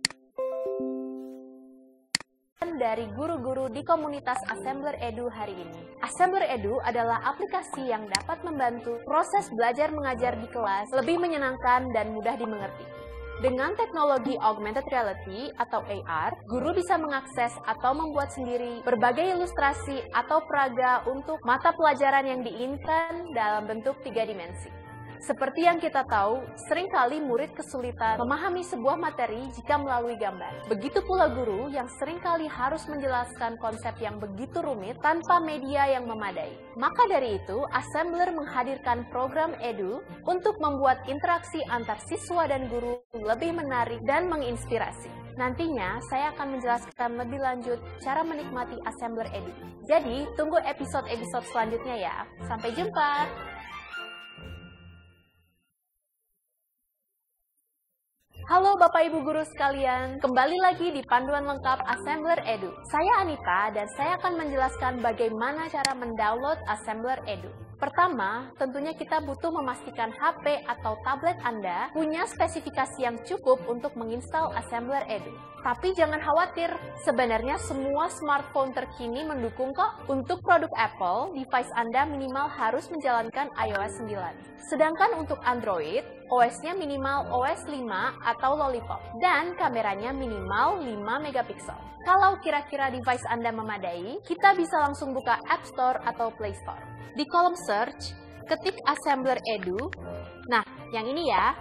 dari guru-guru di komunitas Assembler Edu hari ini. Assembler Edu adalah aplikasi yang dapat membantu proses belajar mengajar di kelas lebih menyenangkan dan mudah dimengerti. Dengan teknologi augmented reality atau AR, guru bisa mengakses atau membuat sendiri berbagai ilustrasi atau peraga untuk mata pelajaran yang diinginkan dalam bentuk 3 dimensi. Seperti yang kita tahu, seringkali murid kesulitan memahami sebuah materi jika melalui gambar. Begitu pula guru yang seringkali harus menjelaskan konsep yang begitu rumit tanpa media yang memadai. Maka dari itu, Assembler menghadirkan program Edu untuk membuat interaksi antar siswa dan guru lebih menarik dan menginspirasi. Nantinya, saya akan menjelaskan lebih lanjut cara menikmati Assembler Edu. Jadi, tunggu episode-episode selanjutnya ya. Sampai jumpa! Halo Bapak Ibu guru sekalian, kembali lagi di panduan lengkap Assembler Edu. Saya Anita dan saya akan menjelaskan bagaimana cara mendownload Assembler Edu. Pertama, tentunya kita butuh memastikan HP atau tablet Anda punya spesifikasi yang cukup untuk menginstal Assembler Edu. Tapi jangan khawatir, sebenarnya semua smartphone terkini mendukung kok. Untuk produk Apple, device Anda minimal harus menjalankan iOS 9. Sedangkan untuk Android, OS-nya minimal OS 5 atau Lollipop, dan kameranya minimal 5 megapiksel. Kalau kira-kira device Anda memadai, kita bisa langsung buka App Store atau Play Store. Di kolom search, ketik Assembler Edu. Nah, yang ini ya.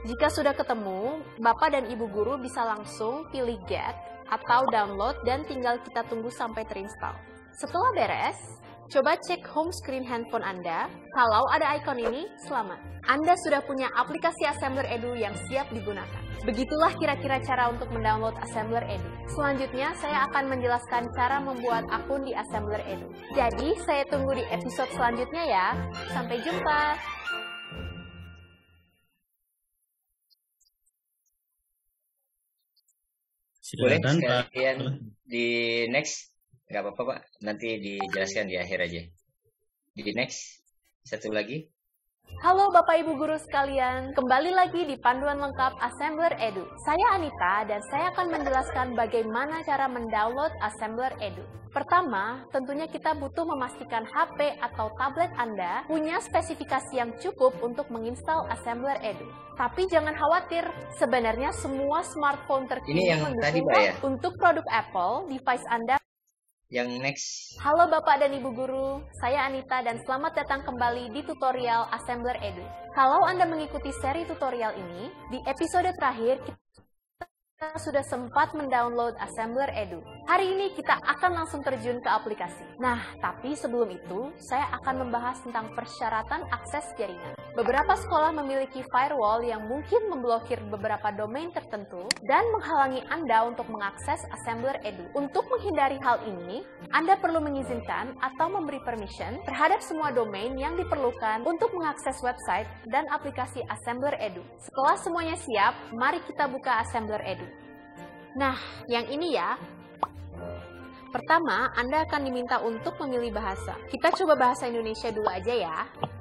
Jika sudah ketemu, Bapak dan Ibu guru bisa langsung pilih Get atau download dan tinggal kita tunggu sampai terinstall. Setelah beres, coba cek home screen handphone Anda. Kalau ada ikon ini, selamat. Anda sudah punya aplikasi Assembler Edu yang siap digunakan. Begitulah kira-kira cara untuk mendownload Assembler Edu. Selanjutnya, saya akan menjelaskan cara membuat akun di Assembler Edu. Jadi, saya tunggu di episode selanjutnya ya. Sampai jumpa! Boleh Silakan Pak. sekalian di next, nggak apa-apa Pak, nanti dijelaskan di akhir aja. Di next, satu lagi. Halo Bapak Ibu guru sekalian, kembali lagi di panduan lengkap Assembler Edu. Saya Anita dan saya akan menjelaskan bagaimana cara mendownload Assembler Edu. Pertama, tentunya kita butuh memastikan HP atau tablet Anda punya spesifikasi yang cukup untuk menginstal Assembler Edu. Tapi jangan khawatir, sebenarnya semua smartphone terkini Ini yang tadi, mendukung Pak, ya? untuk produk Apple, device Anda. Yang next. Halo Bapak dan Ibu guru, saya Anita dan selamat datang kembali di tutorial Assembler Edu. Kalau Anda mengikuti seri tutorial ini, di episode terakhir kita sudah sempat mendownload Assembler Edu. Hari ini kita akan langsung terjun ke aplikasi. Nah, tapi sebelum itu, saya akan membahas tentang persyaratan akses jaringan. Beberapa sekolah memiliki firewall yang mungkin memblokir beberapa domain tertentu dan menghalangi Anda untuk mengakses Assembler Edu. Untuk menghindari hal ini, Anda perlu mengizinkan atau memberi permission terhadap semua domain yang diperlukan untuk mengakses website dan aplikasi Assembler Edu. Setelah semuanya siap, mari kita buka Assembler Edu. Nah, yang ini ya. Pertama, Anda akan diminta untuk memilih bahasa. Kita coba bahasa Indonesia dulu aja ya.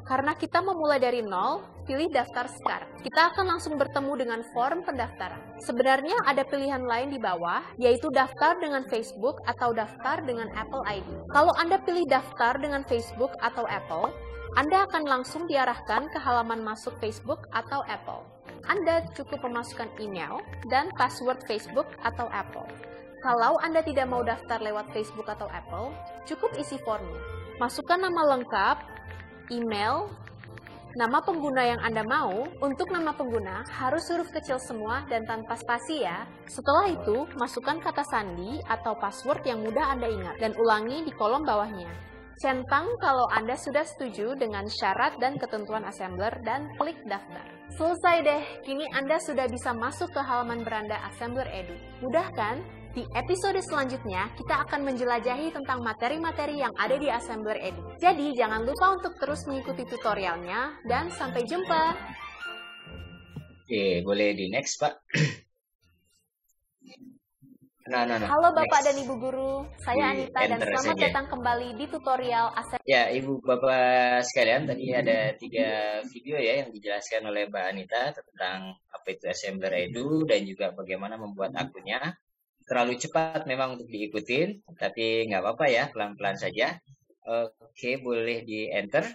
Karena kita memulai dari nol, pilih daftar sekarang. Kita akan langsung bertemu dengan form pendaftaran. Sebenarnya ada pilihan lain di bawah, yaitu daftar dengan Facebook atau daftar dengan Apple ID. Kalau Anda pilih daftar dengan Facebook atau Apple, Anda akan langsung diarahkan ke halaman masuk Facebook atau Apple. Anda cukup memasukkan email dan password Facebook atau Apple. Kalau Anda tidak mau daftar lewat Facebook atau Apple, cukup isi formnya. Masukkan nama lengkap, email, nama pengguna yang Anda mau. Untuk nama pengguna harus huruf kecil semua dan tanpa spasi ya. Setelah itu, masukkan kata sandi atau password yang mudah Anda ingat dan ulangi di kolom bawahnya. Centang kalau Anda sudah setuju dengan syarat dan ketentuan Assembler dan klik daftar. Selesai deh, kini Anda sudah bisa masuk ke halaman beranda Assembler Edu. Mudah kan? Di episode selanjutnya, kita akan menjelajahi tentang materi-materi yang ada di Assembler Edu. Jadi, jangan lupa untuk terus mengikuti tutorialnya, dan sampai jumpa! Oke, boleh di next, Pak. Nah. Halo Bapak dan Next. Ibu Guru, saya Di Anita dan enter selamat saja. datang kembali di tutorial Assembler. Ya, Ibu Bapak sekalian, tadi ada 3 video ya yang dijelaskan oleh Mbak Anita tentang apa itu Assembler Edu dan juga bagaimana membuat akunnya. Terlalu cepat memang untuk diikutin, tapi nggak apa-apa ya, pelan-pelan saja. Oke, boleh di enter.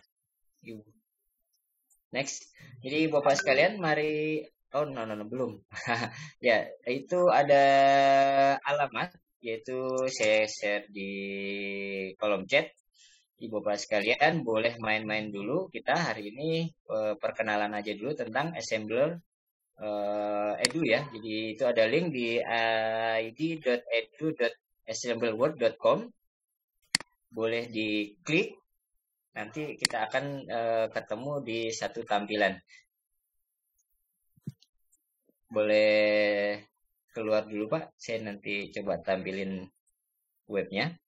Next. Jadi Bapak sekalian, mari. Oh, no, belum. Ya, itu ada alamat, yaitu saya share di kolom chat. Ibu Bapak sekalian boleh main-main dulu. Kita hari ini perkenalan aja dulu tentang Assembler Edu ya. Jadi itu ada link di id.edu.assemblerworld.com. Boleh diklik. Nanti kita akan ketemu di satu tampilan. Boleh keluar dulu Pak. Saya nanti coba tampilin webnya.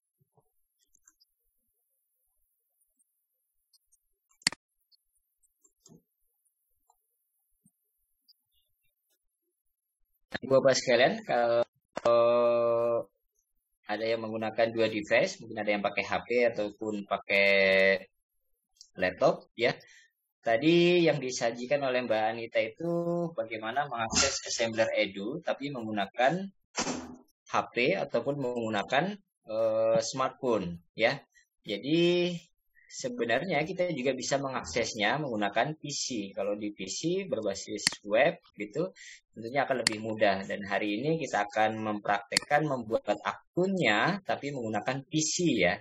Bapak sekalian, kalau ada yang menggunakan 2 device, mungkin ada yang pakai HP ataupun pakai laptop, ya. Tadi yang disajikan oleh Mbak Anita itu bagaimana mengakses Assembler Edu, tapi menggunakan HP ataupun menggunakan smartphone, ya. Jadi sebenarnya kita juga bisa mengaksesnya menggunakan PC. Kalau di PC berbasis web gitu, tentunya akan lebih mudah. Dan hari ini kita akan mempraktekkan membuat akunnya, tapi menggunakan PC ya.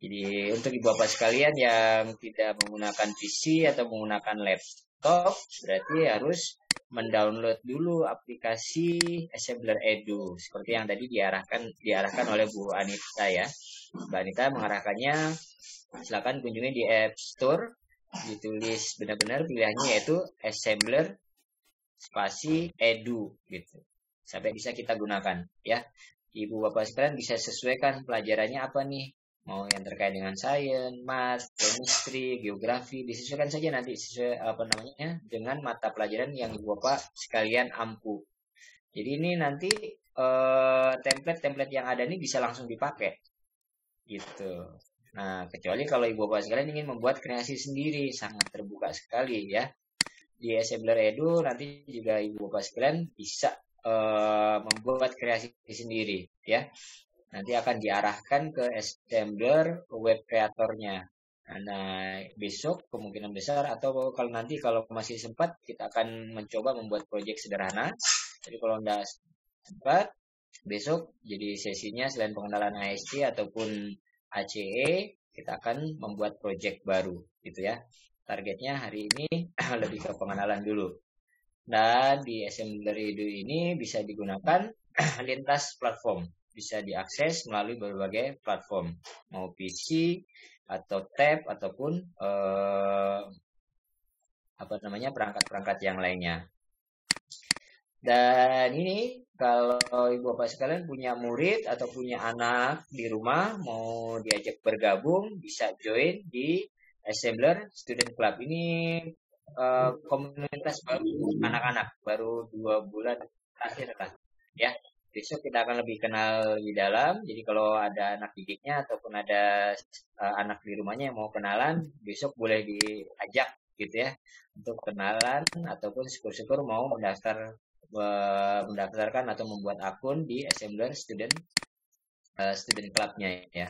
Jadi untuk Ibu Bapak sekalian yang tidak menggunakan PC atau menggunakan laptop, berarti harus mendownload dulu aplikasi Assembler Edu. Seperti yang tadi diarahkan oleh Bu Anita ya. Mbak Anita mengarahkannya, silakan kunjungi di App Store, ditulis benar-benar pilihannya yaitu Assembler spasi Edu gitu. Sampai bisa kita gunakan ya. Ibu Bapak sekalian bisa sesuaikan pelajarannya apa nih? Mau yang terkait dengan sains, math, chemistry, geografi, disesuaikan saja nanti sesuai dengan mata pelajaran yang Ibu Bapak sekalian ampu. Jadi ini nanti template-template yang ada ini bisa langsung dipakai. Gitu. Nah, kecuali kalau Ibu Bapak sekalian ingin membuat kreasi sendiri, sangat terbuka sekali ya. Di Assembler Edu nanti juga Ibu Bapak sekalian bisa membuat kreasi sendiri ya. Nanti akan diarahkan ke Assembler web kreatornya. Nah, besok kemungkinan besar atau kalau masih sempat kita akan mencoba membuat proyek sederhana. Jadi kalau tidak sempat, besok jadi sesinya selain pengenalan AST ataupun ACE, kita akan membuat proyek baru gitu ya. Targetnya hari ini lebih ke pengenalan dulu. Dan di Assembler Edu ini bisa digunakan lintas platform. Bisa diakses melalui berbagai platform, mau PC atau tab ataupun perangkat-perangkat yang lainnya. Dan ini kalau Ibu Bapak sekalian punya murid atau punya anak di rumah mau diajak bergabung, bisa join di Assembler Student Club. Ini komunitas baru anak-anak, baru 2 bulan terakhir lah ya. Besok kita akan lebih kenal di dalam. Jadi kalau ada anak didiknya ataupun ada anak di rumahnya yang mau kenalan, besok boleh diajak gitu ya untuk kenalan ataupun syukur-syukur mau mendaftarkan atau membuat akun di Assembler Student Club-nya ya.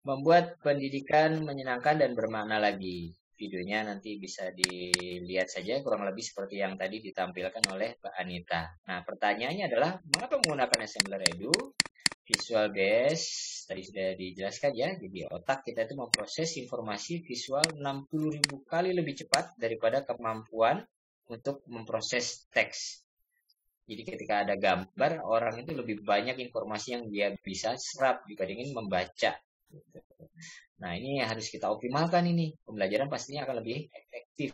Membuat pendidikan menyenangkan dan bermakna lagi. Videonya nanti bisa dilihat saja kurang lebih seperti yang tadi ditampilkan oleh Mbak Anita. Nah, pertanyaannya adalah mengapa menggunakan Assembler Edu? Visual base tadi sudah dijelaskan ya. Jadi otak kita itu memproses informasi visual 60.000 kali lebih cepat daripada kemampuan untuk memproses teks. Jadi ketika ada gambar, orang itu lebih banyak informasi yang dia bisa serap dibandingin membaca. Nah, ini harus kita optimalkan ini. Pembelajaran pastinya akan lebih efektif.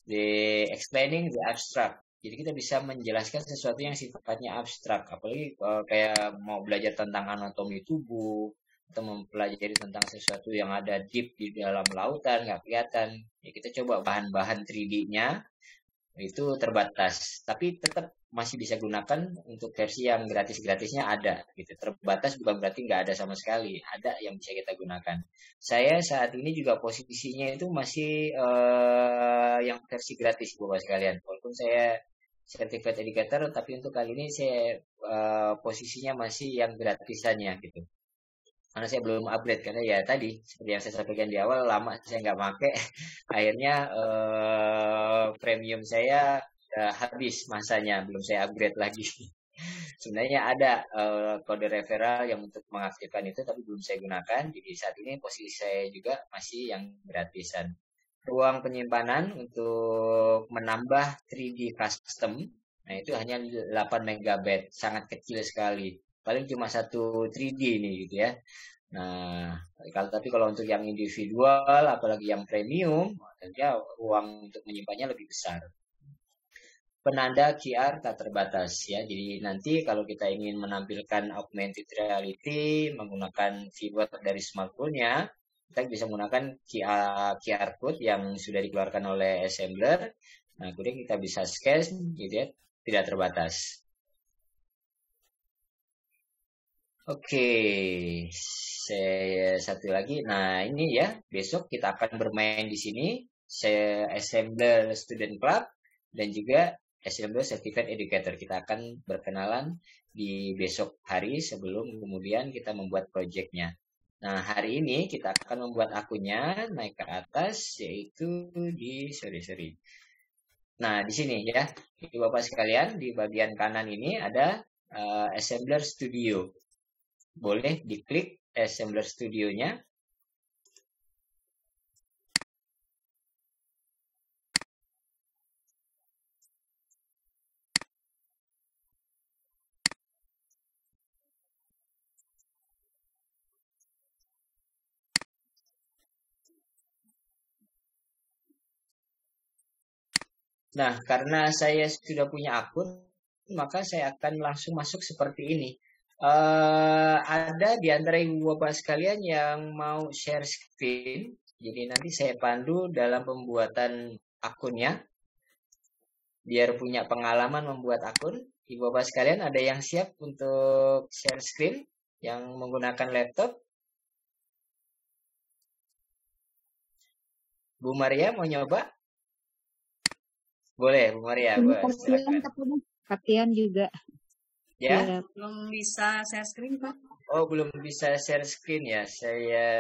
The explaining the abstract. Jadi kita bisa menjelaskan sesuatu yang sifatnya abstrak. Apalagi kayak mau belajar tentang anatomi tubuh atau mempelajari tentang sesuatu yang ada deep di dalam lautan, nggak kelihatan. Ya kita coba bahan-bahan 3D-nya itu terbatas, tapi tetap masih bisa gunakan untuk versi yang gratis-gratisnya ada gitu. Terbatas bukan berarti nggak ada sama sekali, ada yang bisa kita gunakan. Saya saat ini juga posisinya itu masih yang versi gratis Bapak sekalian, walaupun saya certified educator, tapi untuk kali ini saya posisinya masih yang gratisannya gitu. Karena saya belum upgrade, karena ya tadi seperti yang saya sampaikan di awal, lama saya nggak pakai, akhirnya premium saya habis masanya, belum saya upgrade lagi. Sebenarnya ada kode referral yang untuk mengaktifkan itu, tapi belum saya gunakan. Jadi saat ini posisi saya juga masih yang gratisan. Ruang penyimpanan untuk menambah 3D custom, nah itu hanya 8 MB, sangat kecil sekali. Paling cuma satu 3D nih gitu ya. Nah, tapi kalau untuk yang individual, apalagi yang premium, tentunya ruang untuk menyimpannya lebih besar. Penanda QR tak terbatas ya. Jadi nanti kalau kita ingin menampilkan augmented reality menggunakan fitur dari smartphone-nya, kita bisa menggunakan QR code yang sudah dikeluarkan oleh assembler. Nah, kemudian kita bisa scan gitu ya, tidak terbatas. Oke, saya satu lagi. Nah, ini ya, besok kita akan bermain di sini. Saya assembler student club dan juga assembler certified educator. Kita akan berkenalan di besok hari sebelum kemudian kita membuat projectnya. Nah, hari ini kita akan membuat akunnya naik ke atas, yaitu di sorry. Nah, di sini ya, Bapak sekalian, di bagian kanan ini ada assembler studio. Boleh diklik assembler studionya. Nah, karena saya sudah punya akun, maka saya akan langsung masuk seperti ini. Ada di antara ibu bapak sekalian yang mau share screen, jadi nanti saya pandu dalam pembuatan akunnya, biar punya pengalaman membuat akun. Ibu bapak sekalian ada yang siap untuk share screen yang menggunakan laptop? Bu Maria mau nyoba? Boleh, Bu Maria. Katian juga. Ya? Belum bisa share screen, Pak. Oh, belum bisa share screen ya. Saya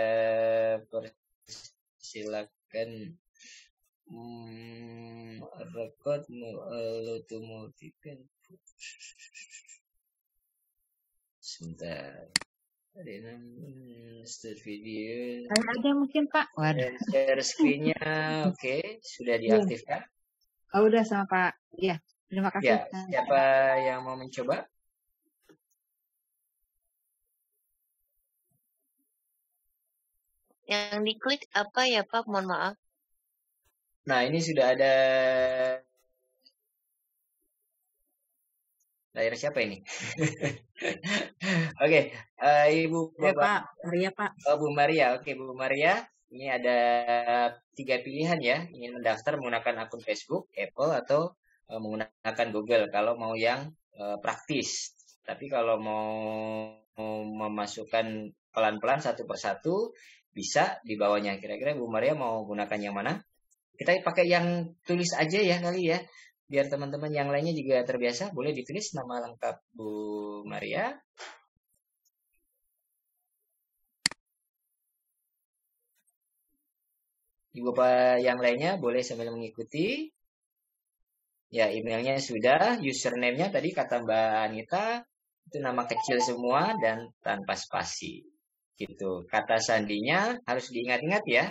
persilakan record multiple. Sebentar. Start video. Ada mungkin Pak. Waduh. Share screen-nya, oke, sudah diaktifkan. Oh, udah sama Pak. Ya, terima kasih. Ya, siapa yang mau mencoba? Yang diklik apa ya Pak? Mohon maaf. Nah, ini sudah ada layar siapa ini? Oke, Ibu Bapak. Maria Pak. Oh, Bu Maria. Oke, Bu Maria. Ini ada 3 pilihan ya. Ingin mendaftar menggunakan akun Facebook, Apple, atau menggunakan Google kalau mau yang praktis. Tapi kalau mau memasukkan pelan-pelan satu persatu, bisa di bawahnya. Kira-kira Bu Maria mau gunakan yang mana? Kita pakai yang tulis aja ya kali ya. Biar teman-teman yang lainnya juga terbiasa. Boleh ditulis nama lengkap Bu Maria. Ibu Bapak yang lainnya boleh sambil mengikuti. Ya, emailnya sudah. Username-nya tadi kata Mbak Anita. Itu nama kecil semua dan tanpa spasi. Gitu. Kata sandinya harus diingat-ingat ya.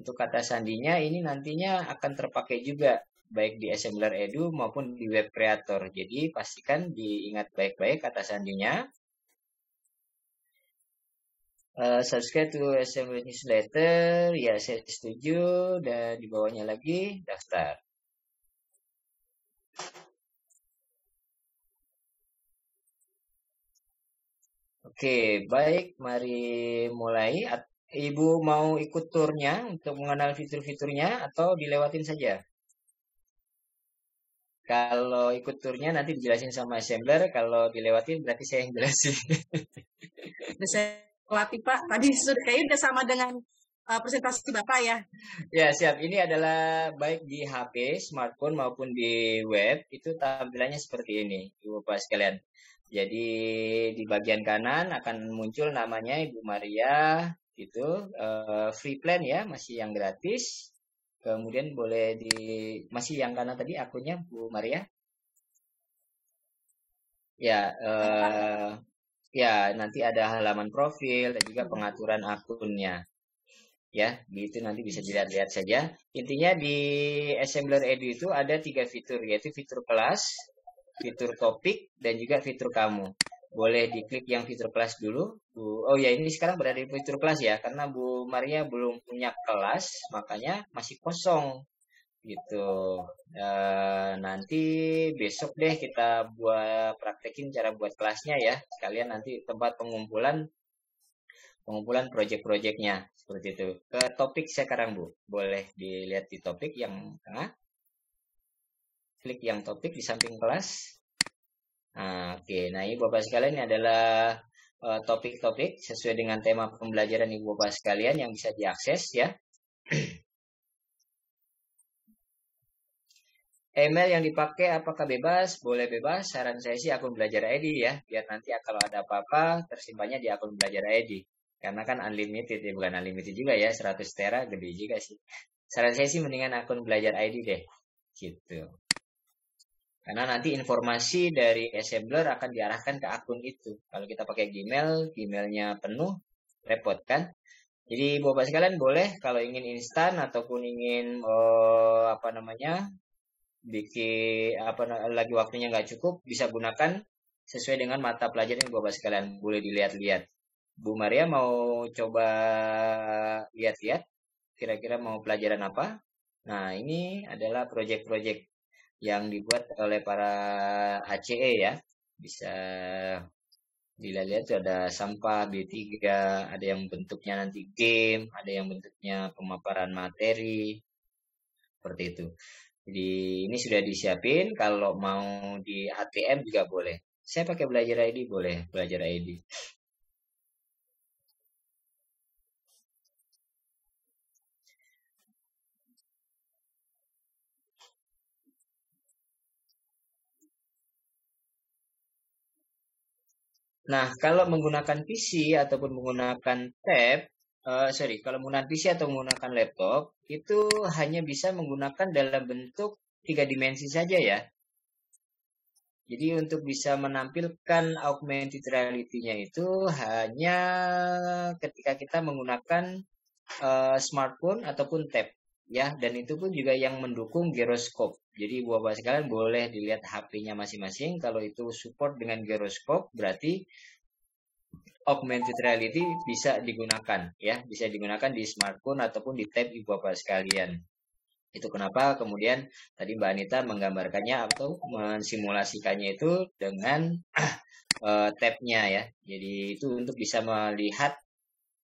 Untuk kata sandinya ini nantinya akan terpakai juga baik di Assembler Edu maupun di Web Creator. Jadi pastikan diingat baik-baik kata sandinya. Subscribe to Assembler Newsletter, ya saya setuju, dan di bawahnya lagi daftar. Oke, baik, mari mulai. Ibu mau ikut turnya untuk mengenal fitur-fiturnya atau dilewatin saja? Kalau ikut turnya nanti dijelasin sama assembler, kalau dilewatin berarti saya yang jelasin. Udah saya latih Pak. Tadi sudah kayaknya udah sama dengan presentasi Bapak ya. Ya, siap. Ini adalah baik di HP, smartphone maupun di web, itu tampilannya seperti ini, Ibu Bapak sekalian. Jadi di bagian kanan akan muncul namanya Ibu Maria, gitu. Free plan ya, masih yang gratis. Kemudian boleh masih yang kanan tadi akunnya Bu Maria. Ya, ya nanti ada halaman profil dan juga pengaturan akunnya. Ya, gitu nanti bisa dilihat-lihat saja. Intinya di Assembler Edu itu ada 3 fitur, yaitu fitur kelas, fitur topik, dan juga fitur kamu. Boleh diklik yang fitur kelas dulu. Oh ya, ini sekarang berada di fitur kelas ya, karena Bu Maria belum punya kelas, makanya masih kosong. Gitu. Nanti besok deh kita praktekin cara buat kelasnya ya. Sekalian nanti tempat pengumpulan proyek-proyeknya seperti itu. Ke topik sekarang Bu, boleh dilihat di topik yang tengah. Klik yang topik di samping kelas. Nah, oke. Nah, ini Bapak sekalian ini adalah topik-topik sesuai dengan tema pembelajaran Ibu Bapak sekalian yang bisa diakses ya. Email yang dipakai apakah bebas? Boleh bebas. Saran saya sih akun Belajar ID ya, biar nanti kalau ada apa-apa tersimpannya di akun Belajar ID. Karena kan unlimited ya, bukan unlimited juga ya, 100 tera gede juga sih. Saran saya sih mendingan akun Belajar ID deh. Gitu. Karena nanti informasi dari assembler akan diarahkan ke akun itu. Kalau kita pakai Gmail, Gmailnya penuh, repot kan? Jadi Bapak sekalian boleh kalau ingin instan ataupun ingin bikin lagi waktunya nggak cukup, bisa gunakan sesuai dengan mata pelajaran yang Bapak sekalian. Boleh dilihat-lihat. Bu Maria mau coba lihat-lihat kira-kira mau pelajaran apa? Nah, ini adalah proyek-proyek yang dibuat oleh para ACE ya. Bisa dilihat-lihat tuh ada sampah B3, ada yang bentuknya nanti game, ada yang bentuknya pemaparan materi. Seperti itu. Jadi ini sudah disiapin, kalau mau di ATM juga boleh. Saya pakai Belajar ID, boleh Belajar ID. Nah, kalau menggunakan PC ataupun menggunakan kalau menggunakan PC atau menggunakan laptop, itu hanya bisa menggunakan dalam bentuk 3 dimensi saja ya. Jadi untuk bisa menampilkan augmented reality-nya itu hanya ketika kita menggunakan smartphone ataupun tab. Ya, dan itu pun juga yang mendukung gyroscope. Jadi Bapak sekalian boleh dilihat HP-nya masing-masing. Kalau itu support dengan gyroscope, berarti augmented reality bisa digunakan, ya, bisa digunakan di smartphone ataupun di tab Ibu Bapak sekalian. Itu kenapa kemudian tadi Mbak Anita menggambarkannya atau mensimulasikannya itu dengan tab-nya ya. Jadi itu untuk bisa melihat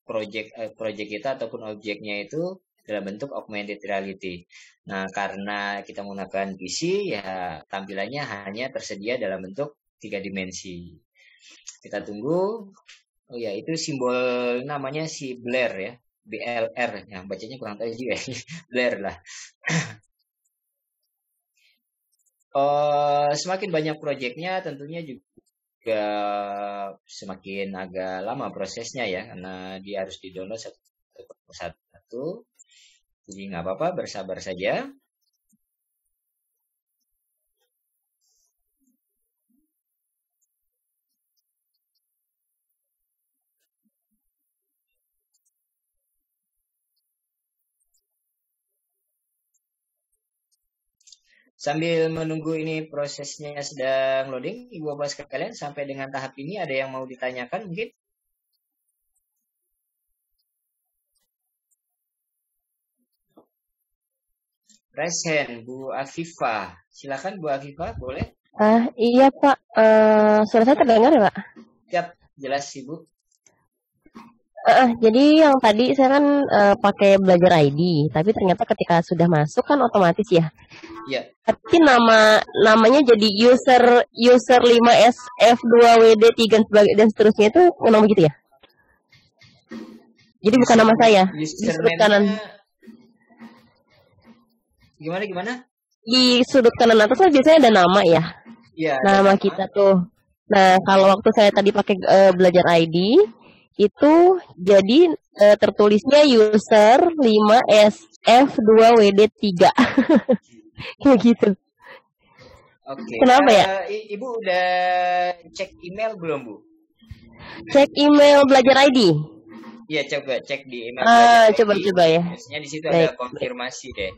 project kita ataupun objeknya itu dalam bentuk augmented reality. Nah, karena kita menggunakan PC, ya tampilannya hanya tersedia dalam bentuk 3 dimensi. Kita tunggu. Oh ya, itu simbol namanya si Blur ya. BLR. Ya, bacanya kurang tahu juga. Blur lah. Semakin banyak proyeknya tentunya juga semakin agak lama prosesnya ya. Karena dia harus di-download satu persatu. Jadi nggak apa-apa, bersabar saja. Sambil menunggu ini prosesnya sedang loading, Ibu Bapak sekalian, sampai dengan tahap ini ada yang mau ditanyakan mungkin? Raise hand, Bu Afifah. Silakan Bu Afifah, boleh? Iya Pak, suara saya terdengar ya Pak? Siap, jelas Ibu. Jadi yang tadi saya kan pakai belajar ID, tapi ternyata ketika sudah masuk kan otomatis ya. Iya. Tapi namanya jadi user 5SF2WD3 dan seterusnya itu memang begitu ya? Jadi bukan nama saya. Di sudut kanan. Gimana? Di sudut kanan atas kan biasanya ada nama ya. Iya. Nama kita tuh. Nah, kalau waktu saya tadi pakai belajar ID itu jadi tertulisnya user 5SF2WD3. Kayak gitu. Oke. Kenapa ya? Ibu udah cek email belum, Bu? Cek email belajar ID. Iya, coba cek di email belajar ID. Coba ya. Biasanya di situ ada konfirmasi deh.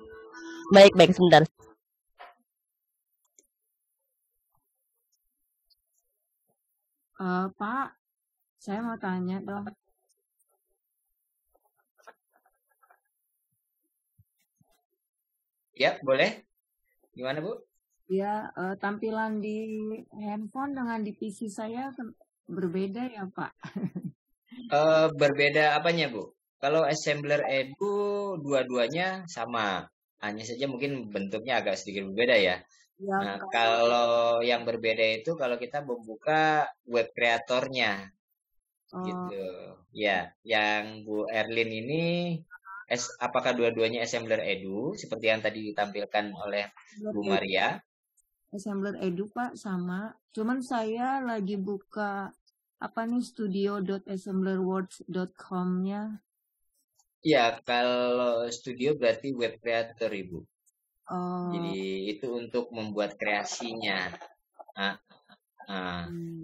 Baik, sebentar. Pak, saya mau tanya dong. Ya, boleh. Gimana, Bu? Ya, tampilan di handphone dengan di PC saya berbeda ya, Pak? Berbeda apanya, Bu? Kalau Assembler Edu dua-duanya sama. Hanya saja mungkin bentuknya agak sedikit berbeda ya. Nah, kalau yang berbeda itu kalau kita membuka web kreatornya. Gitu. Ya, yang Bu Erlin ini apakah dua-duanya Assembler Edu seperti yang tadi ditampilkan oleh Bu Maria? Assembler Edu, Pak, sama. Cuman saya lagi buka studio.assemblerwords.com-nya. Ya, kalau studio berarti web creator, Ibu. Jadi itu untuk membuat kreasinya.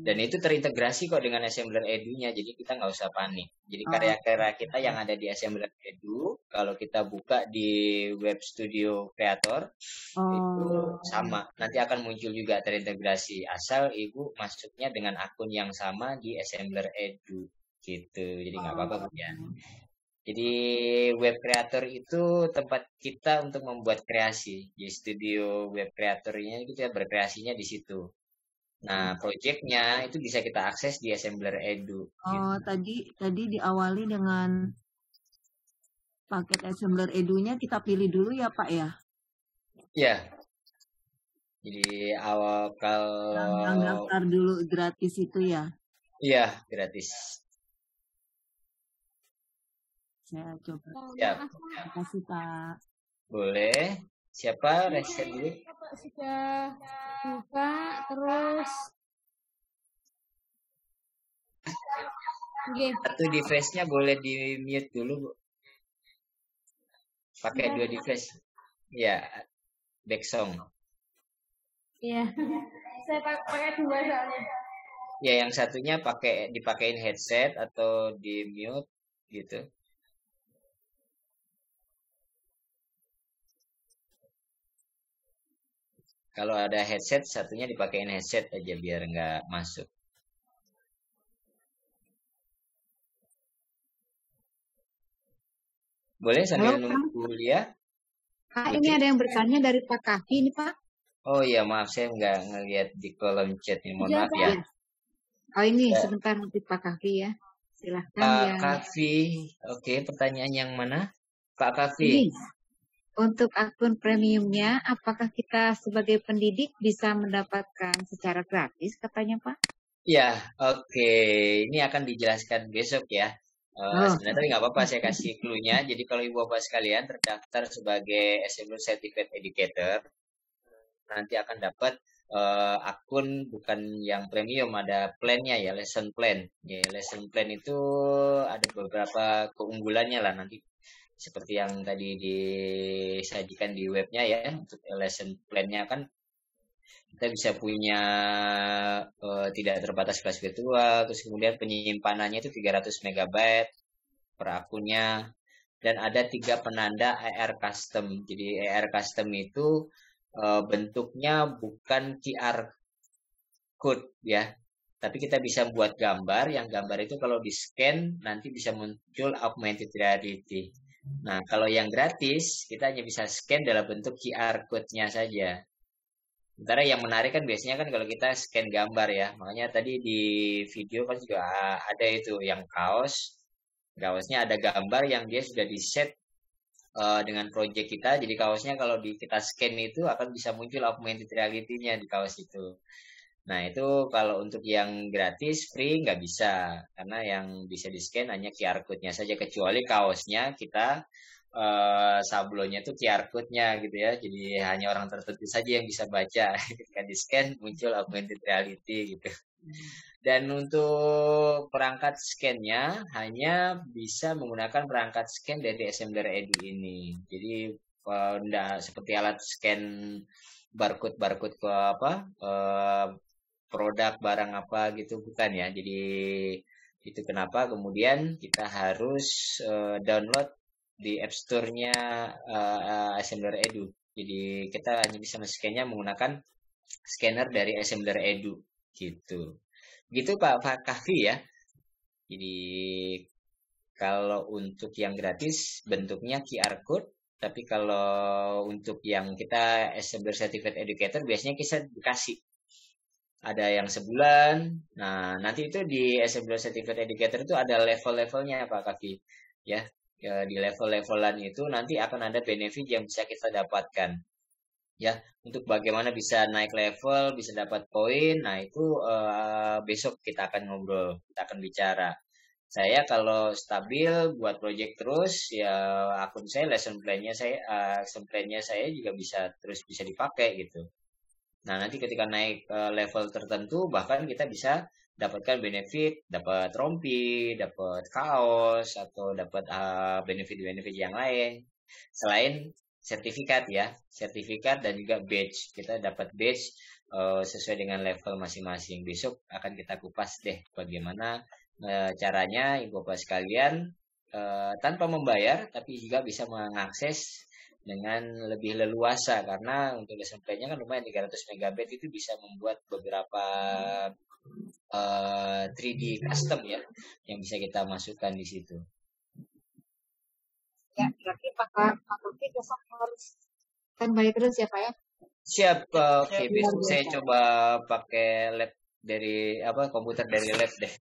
Dan itu terintegrasi kok dengan Assembler Edu-nya, jadi kita nggak usah panik. Jadi karya-karya kita yang ada di Assembler Edu, kalau kita buka di Web Studio Creator, itu sama. Nanti akan muncul juga terintegrasi, asal Ibu masuknya dengan akun yang sama di Assembler Edu, gitu. Jadi nggak apa-apa, Bu ya. Jadi web creator itu tempat kita untuk membuat kreasi. Di studio web creatornya kita berkreasinya di situ. Nah, projectnya itu bisa kita akses di Assembler Edu. Tadi diawali dengan paket Assembler Edu-nya kita pilih dulu ya, Pak ya? Iya. Jadi kalau yang daftar dulu gratis itu ya? Iya, gratis. Saya coba. Siap. Terima kasih, Pak. Boleh. Siapa? Reset dulu. Sudah buka, terus satu device-nya boleh di mute dulu, Bu. Pakai dua device. Ya, back song. Iya. Saya pakai dua soalnya. Ya, yang satunya dipakein headset atau di mute gitu. Kalau ada headset, satunya dipakein headset aja biar nggak masuk. Boleh sambil nunggu Lia? Pak, ini ada yang bertanya dari Pak Kavi nih, Pak. Oh iya, maaf saya nggak ngelihat di kolom chat nih, mohon maaf ya. Oh ini sebentar nanti Pak Kavi ya. Silahkan Pak ya. Kavi, oke, pertanyaan yang mana? Pak Kavi. Ini, untuk akun premiumnya, apakah kita sebagai pendidik bisa mendapatkan secara gratis katanya Pak? Ya, oke. Ini akan dijelaskan besok ya. Sebenarnya tapi nggak apa-apa, saya kasih clue-nya. Jadi kalau Ibu Bapak sekalian terdaftar sebagai Assembler Certified Educator, nanti akan dapat akun bukan yang premium, ada plan-nya ya, lesson plan. Ya, lesson plan itu ada beberapa keunggulannya lah nanti. Seperti yang tadi disajikan di webnya ya, untuk lesson plan-nya kan kita bisa punya tidak terbatas kelas virtual, terus kemudian penyimpanannya itu 300 MB per akunnya, dan ada 3 penanda ER custom. Jadi ER custom itu bentuknya bukan QR code ya, tapi kita bisa buat gambar, yang gambar itu kalau di scan nanti bisa muncul augmented reality. Nah, kalau yang gratis kita hanya bisa scan dalam bentuk QR code-nya saja. Sementara yang menarik kan biasanya kan kalau kita scan gambar ya. Makanya tadi di video kan juga ada itu yang kaos Kaosnya ada gambar yang dia sudah di-set dengan project kita. Jadi kaosnya kalau kita scan itu akan bisa muncul augmented reality-nya di kaos itu. Nah, itu kalau untuk yang gratis, free nggak bisa. Karena yang bisa di-scan hanya QR code-nya saja. Kecuali kaosnya kita sablonnya itu QR code-nya gitu ya. Jadi hanya orang tertentu saja yang bisa baca. Ketika di-scan muncul augmented reality gitu. Dan untuk perangkat scan-nya hanya bisa menggunakan perangkat scan dari Assembler Edu ini. Jadi enggak seperti alat scan barcode ke produk barang apa gitu, bukan ya. Jadi itu kenapa kemudian kita harus download di App Store-nya Assembler Edu. Jadi kita hanya bisa men-scan-nya menggunakan scanner dari Assembler Edu gitu. Gitu Pak Kahfi ya. Jadi kalau untuk yang gratis bentuknya QR code, tapi kalau untuk yang kita Assembler Certified Educator biasanya kita dikasih ada yang sebulan. Nah, nanti itu di Assembler Certified Educator itu ada level-levelnya Pak Kahfi ya. Di level-levelan itu nanti akan ada benefit yang bisa kita dapatkan. Ya, untuk bagaimana bisa naik level, bisa dapat poin, nah itu besok kita akan ngobrol, kita akan bicara. Saya kalau stabil buat project terus, ya akun saya, lesson plan-nya saya juga bisa dipakai gitu. Nah, nanti ketika naik level tertentu, bahkan kita bisa dapatkan benefit, dapat rompi, dapat kaos, atau dapat benefit-benefit yang lain. Selain sertifikat ya, sertifikat dan juga badge. Kita dapat badge sesuai dengan level masing-masing. Besok akan kita kupas deh bagaimana caranya Ibu Bapak sekalian tanpa membayar tapi juga bisa mengakses dengan lebih leluasa, karena untuk lesson plan-nya kan lumayan 300 MB itu bisa membuat beberapa 3D custom ya yang bisa kita masukkan di situ. Ya, berarti Pak Kofi besok harus standby terus ya Pak ya? Siap, oke. Besok saya coba pakai lab dari komputer dari lab deh.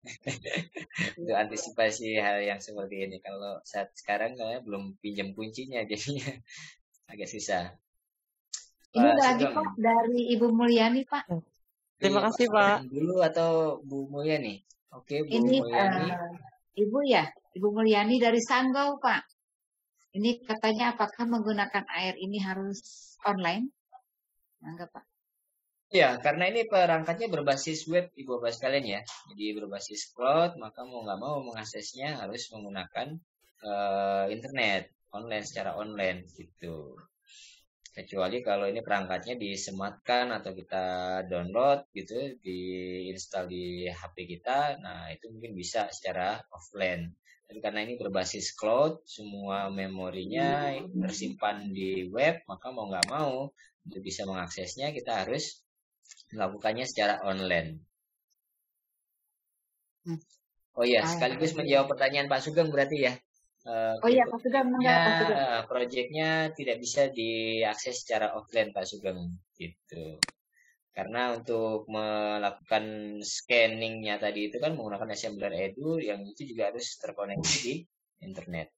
Untuk antisipasi hal yang seperti ini. Kalau saat sekarang belum pinjam kuncinya jadinya agak susah. Ini lagi Pak dari Ibu Mulyani Pak. Terima kasih Pak. Dulu atau Bu Mulyani? Oke, Bu ini, Mulyani. Ibu Mulyani dari Sanggau Pak. Ini katanya apakah menggunakan air ini harus online? Enggak Pak. Ya, karena ini perangkatnya berbasis web Ibu Bapak sekalian ya. Jadi berbasis cloud, maka mau nggak mau mengaksesnya harus menggunakan internet, secara online gitu. Kecuali kalau ini perangkatnya disematkan atau kita download gitu, diinstal di HP kita, nah itu mungkin bisa secara offline. Tapi karena ini berbasis cloud, semua memorinya tersimpan di web, maka mau nggak mau untuk bisa mengaksesnya kita harus melakukannya secara online. Oh ya, sekaligus menjawab pertanyaan Pak Sugeng berarti ya. Oh iya, Pak Sugeng. Proyeknya tidak bisa diakses secara offline Pak Sugeng gitu. Karena untuk melakukan scanningnya tadi itu kan menggunakan Assembler Edu yang itu juga harus terkoneksi di internet.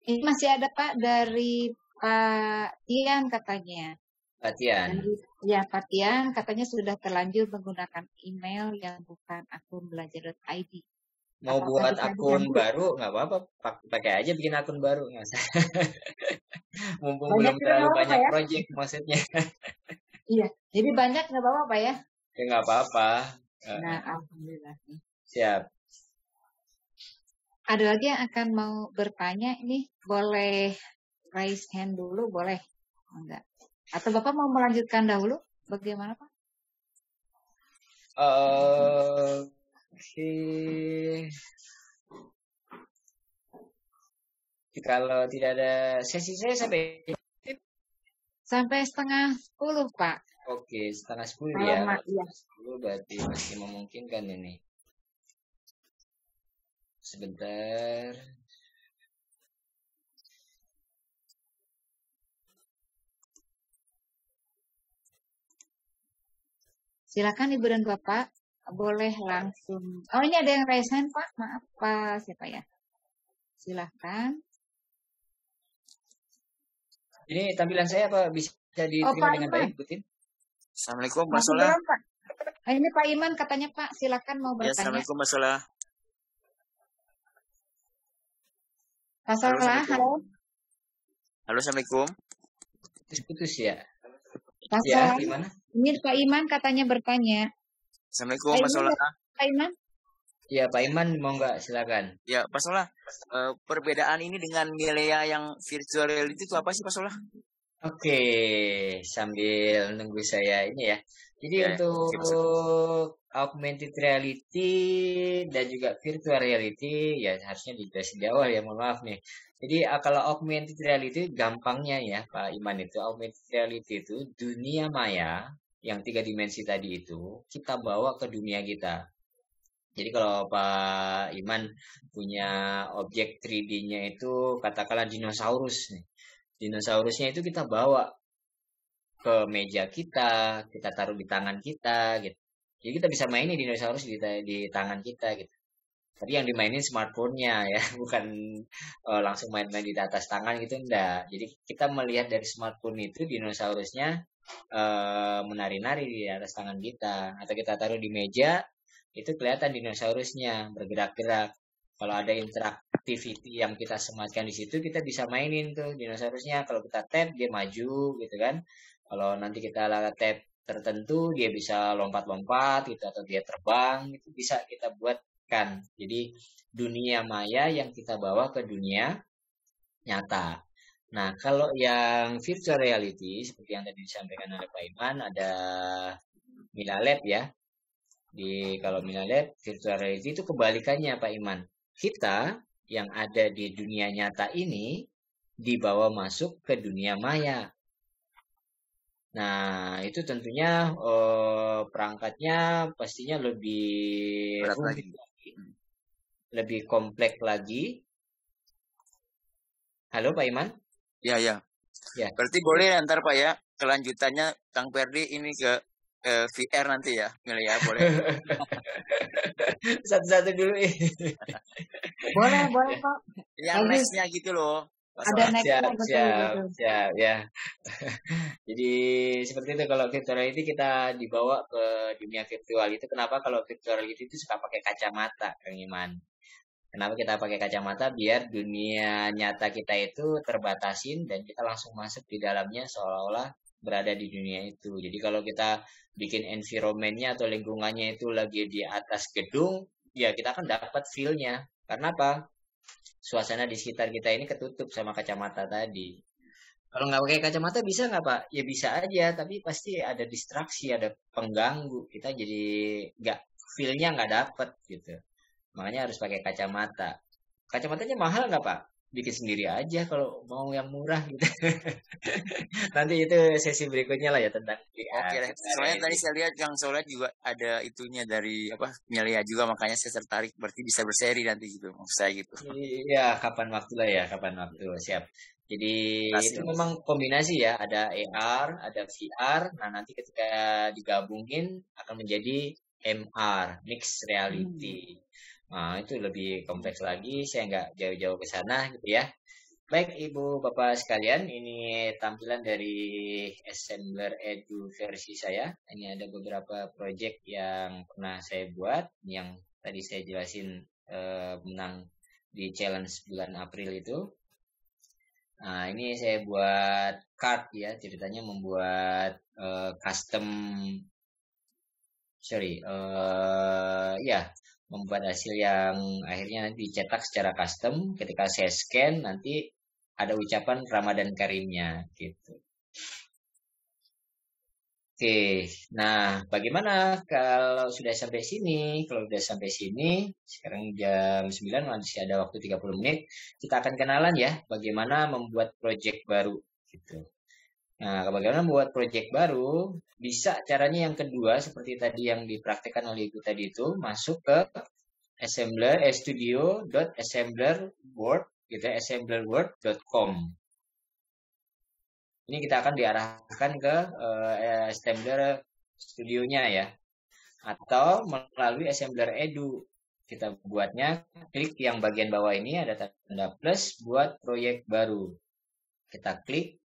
Ini masih ada Pak dari Pak Tian katanya. Pak Tian. Ya, Pak Tian katanya sudah terlanjur menggunakan email yang bukan akun belajar.id. Mau buat akun baru nggak apa-apa, pakai aja bikin akun baru nggak usah. Mumpung belum terlalu banyak project maksudnya. Iya, jadi banyak nggak apa-apa ya? Ya nggak apa-apa. Nah, alhamdulillah. Siap. Ada lagi yang akan mau bertanya ini, boleh raise hand dulu, boleh? Enggak. Atau Bapak mau melanjutkan dahulu? Bagaimana Pak? Oke. Kalau tidak ada sesi saya sampai 9:30 Pak. Oke, 9:30 ya. Iya. 10 berarti masih memungkinkan ini. Sebentar. Silakan Ibu dan Bapak boleh langsung. Oh, ini ada yang raise hand, Pak. Maaf, Pak. Siapa ya? Silahkan. Ini tampilan saya apa bisa Oh, diterima Pak dengan Iman. baik, Bu Tin? Assalamualaikum Mbak Masih Sola. belum, Pak? Ini Pak Iman katanya, Pak. Silakan mau Ya, bertanya. Assalamualaikum Mbak Sola. Pak Halo, Solah, Assalamualaikum. halo. Halo, Assalamualaikum. Putus-putus ya. Pak Ya, Solah. gimana? Ini Pak Iman katanya bertanya. Assalamualaikum Pak Mbak Iman, Sola. Pak Iman? Ya, Pak Iman mau nggak? Silakan. Ya, Pak Sola. Perbedaan ini dengan Milea yang virtual reality itu apa sih Pak Sola? Oke, sambil nunggu saya ini ya. Jadi Ya, untuk oke, Pak Sola. augmented reality dan juga virtual reality ya harusnya dijelasin di awal ya, mohon maaf nih. Jadi kalau augmented reality gampangnya ya Pak Iman, itu augmented reality itu dunia maya yang 3 dimensi tadi itu kita bawa ke dunia kita. Jadi kalau Pak Iman punya objek 3D-nya itu katakanlah dinosaurus nih. Dinosaurusnya itu kita bawa ke meja kita taruh di tangan kita gitu. Jadi kita bisa mainin dinosaurus di tangan kita gitu. Tapi yang dimainin smartphone-nya ya, bukan langsung main-main di atas tangan gitu, enggak. Jadi kita melihat dari smartphone itu dinosaurusnya menari-nari di atas tangan kita. Atau kita taruh di meja, itu kelihatan dinosaurusnya bergerak-gerak. Kalau ada interactivity yang kita sematkan di situ, kita bisa mainin tuh dinosaurusnya. Kalau kita tap, dia maju gitu kan. Kalau nanti kita tap tertentu, dia bisa lompat-lompat gitu, atau dia terbang, itu bisa kita buatkan. Jadi dunia maya yang kita bawa ke dunia nyata. Nah, kalau yang virtual reality, seperti yang tadi disampaikan oleh Pak Iman, ada Milalab ya. Kalau Milalab, virtual reality itu kebalikannya Pak Iman. Kita yang ada di dunia nyata ini dibawa masuk ke dunia maya. Nah, itu tentunya perangkatnya pastinya lebih rumit lagi, lebih kompleks lagi. Halo Pak Iman? Ya, ya. Ya. Berarti boleh ntar Pak ya, kelanjutannya Kang Ferdi ini ke VR nanti ya, Milea boleh. Satu-satu dulu. Boleh Pak. Yang nextnya gitu loh. Ada nextnya, betul. Siap, ya. Jadi seperti itu kalau virtual reality kita dibawa ke dunia virtual itu. Kenapa kalau virtual reality itu suka pakai kacamata, Kang Iman? Kenapa kita pakai kacamata? Biar dunia nyata kita itu terbatasin dan kita langsung masuk di dalamnya seolah-olah berada di dunia itu. Jadi kalau kita bikin environment-nya atau lingkungannya itu lagi di atas gedung, ya kita akan dapat feel-nya. Karena apa? Suasana di sekitar kita ini ketutup sama kacamata tadi. Kalau nggak pakai kacamata bisa nggak Pak? Ya bisa aja, tapi pasti ada distraksi, ada pengganggu. Kita jadi feel-nya nggak dapet gitu. Makanya harus pakai kacamata. Kacamatanya mahal nggak Pak? Bikin sendiri aja kalau mau yang murah gitu. Nanti itu sesi berikutnya lah ya tentang VR. Oke, soalnya tadi saya lihat Kang Solat juga ada itunya dari Milea juga, makanya saya tertarik. Berarti bisa berseri nanti gitu, maksud saya gitu. Iya, kapan waktu lah ya, kapan waktu, siap. Jadi itu memang kombinasi ya, ada AR, ada VR. Nah nanti ketika digabungin akan menjadi MR, mixed reality. Nah, itu lebih kompleks lagi, saya nggak jauh-jauh ke sana gitu ya. Baik Ibu Bapak sekalian, ini tampilan dari Assembler Edu versi saya. Ini ada beberapa project yang pernah saya buat, yang tadi saya jelasin menang di challenge bulan April itu. Nah, ini saya buat card ya, ceritanya membuat membuat hasil yang akhirnya nanti dicetak secara custom. Ketika saya scan nanti ada ucapan Ramadan Karimnya gitu. Oke, nah bagaimana kalau sudah sampai sini? Kalau sudah sampai sini, sekarang jam 9 masih ada waktu 30 menit, kita akan kenalan ya bagaimana membuat project baru gitu. Nah, bagaimana membuat project baru? Bisa caranya yang kedua seperti tadi yang dipraktekkan oleh Ibu tadi itu, masuk ke studio.assembler.assemblerworld gitu ya, assemblerworld.com. Ini kita akan diarahkan ke Assembler studionya ya. atau melalui Assembler Edu. Kita buatnya, klik yang bagian bawah ini ada tanda plus buat proyek baru. Kita klik.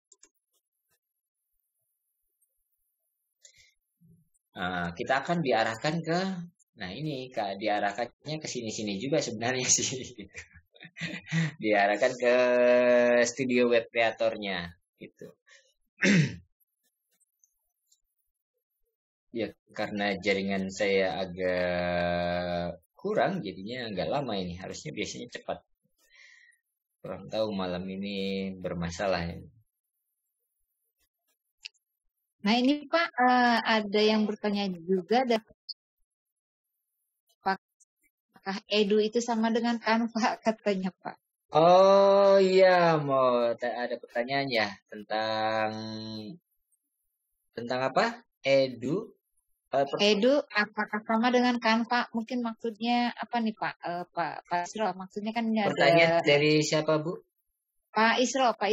Nah, kita akan diarahkan ke, nah ini Kak, diarahkannya ke sini-sini juga sebenarnya sih. Diarahkan ke studio web kreatornya gitu. Ya, karena jaringan saya agak kurang, jadinya agak lama ini. Harusnya biasanya cepat. Kurang tahu malam ini bermasalah ya. Nah ini Pak, ada yang bertanya juga, dan apakah Edu itu sama dengan Canva katanya Pak? Oh iya, mau ada pertanyaan ya tentang apa? Edu? Edu apakah sama dengan Canva? Mungkin maksudnya apa nih Pak? Pak Isro, maksudnya kan ini Pertanyaan ada dari siapa Bu? Pak Isro. Pak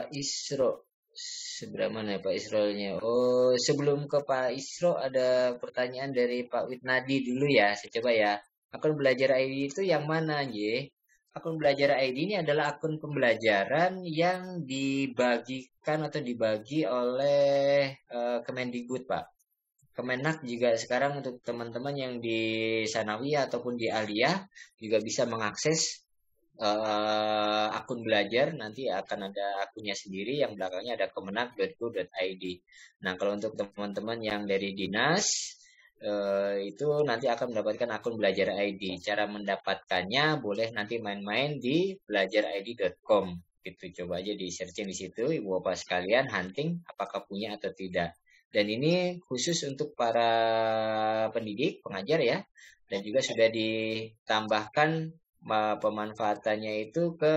Isro. Sebelah mana ya Pak Isronya? Oh, sebelum ke Pak Isro ada pertanyaan dari Pak Witnadi dulu ya. Saya coba ya. Akun belajar ID itu yang mana, J? Akun belajar ID ini adalah akun pembelajaran yang dibagikan atau dibagi oleh Kemendikbud, Pak. Kemenak juga sekarang untuk teman-teman yang di Sanawiyah ataupun di Aliyah juga bisa mengakses akun belajar. Nanti akan ada akunnya sendiri yang belakangnya ada kemenak.go.id. Nah, kalau untuk teman-teman yang dari dinas itu nanti akan mendapatkan akun belajar ID. Cara mendapatkannya boleh nanti main-main di belajarid.com. Gitu, coba aja di searching di situ, Ibu Bapak sekalian, hunting apakah punya atau tidak. Dan ini khusus untuk para pendidik, pengajar ya. Dan juga sudah ditambahkan pemanfaatannya itu ke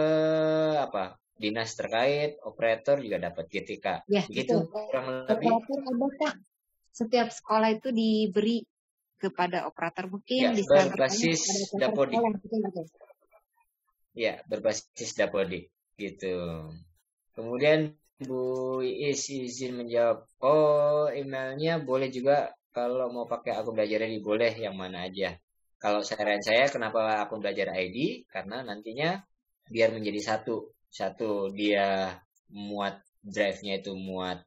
apa? Dinas terkait, operator juga dapat GTK. Ya, begitu kurang lebih. Setiap sekolah itu diberi kepada operator mungkin ya, bisa berbasis Dapodik. Ya, berbasis Dapodik gitu. Kemudian Bu Iis izin menjawab. Oh, emailnya boleh juga kalau mau pakai akun belajar ID boleh yang mana aja. Kalau saran saya kenapa akun belajar ID? Karena nantinya biar menjadi satu dia muat drive-nya itu muat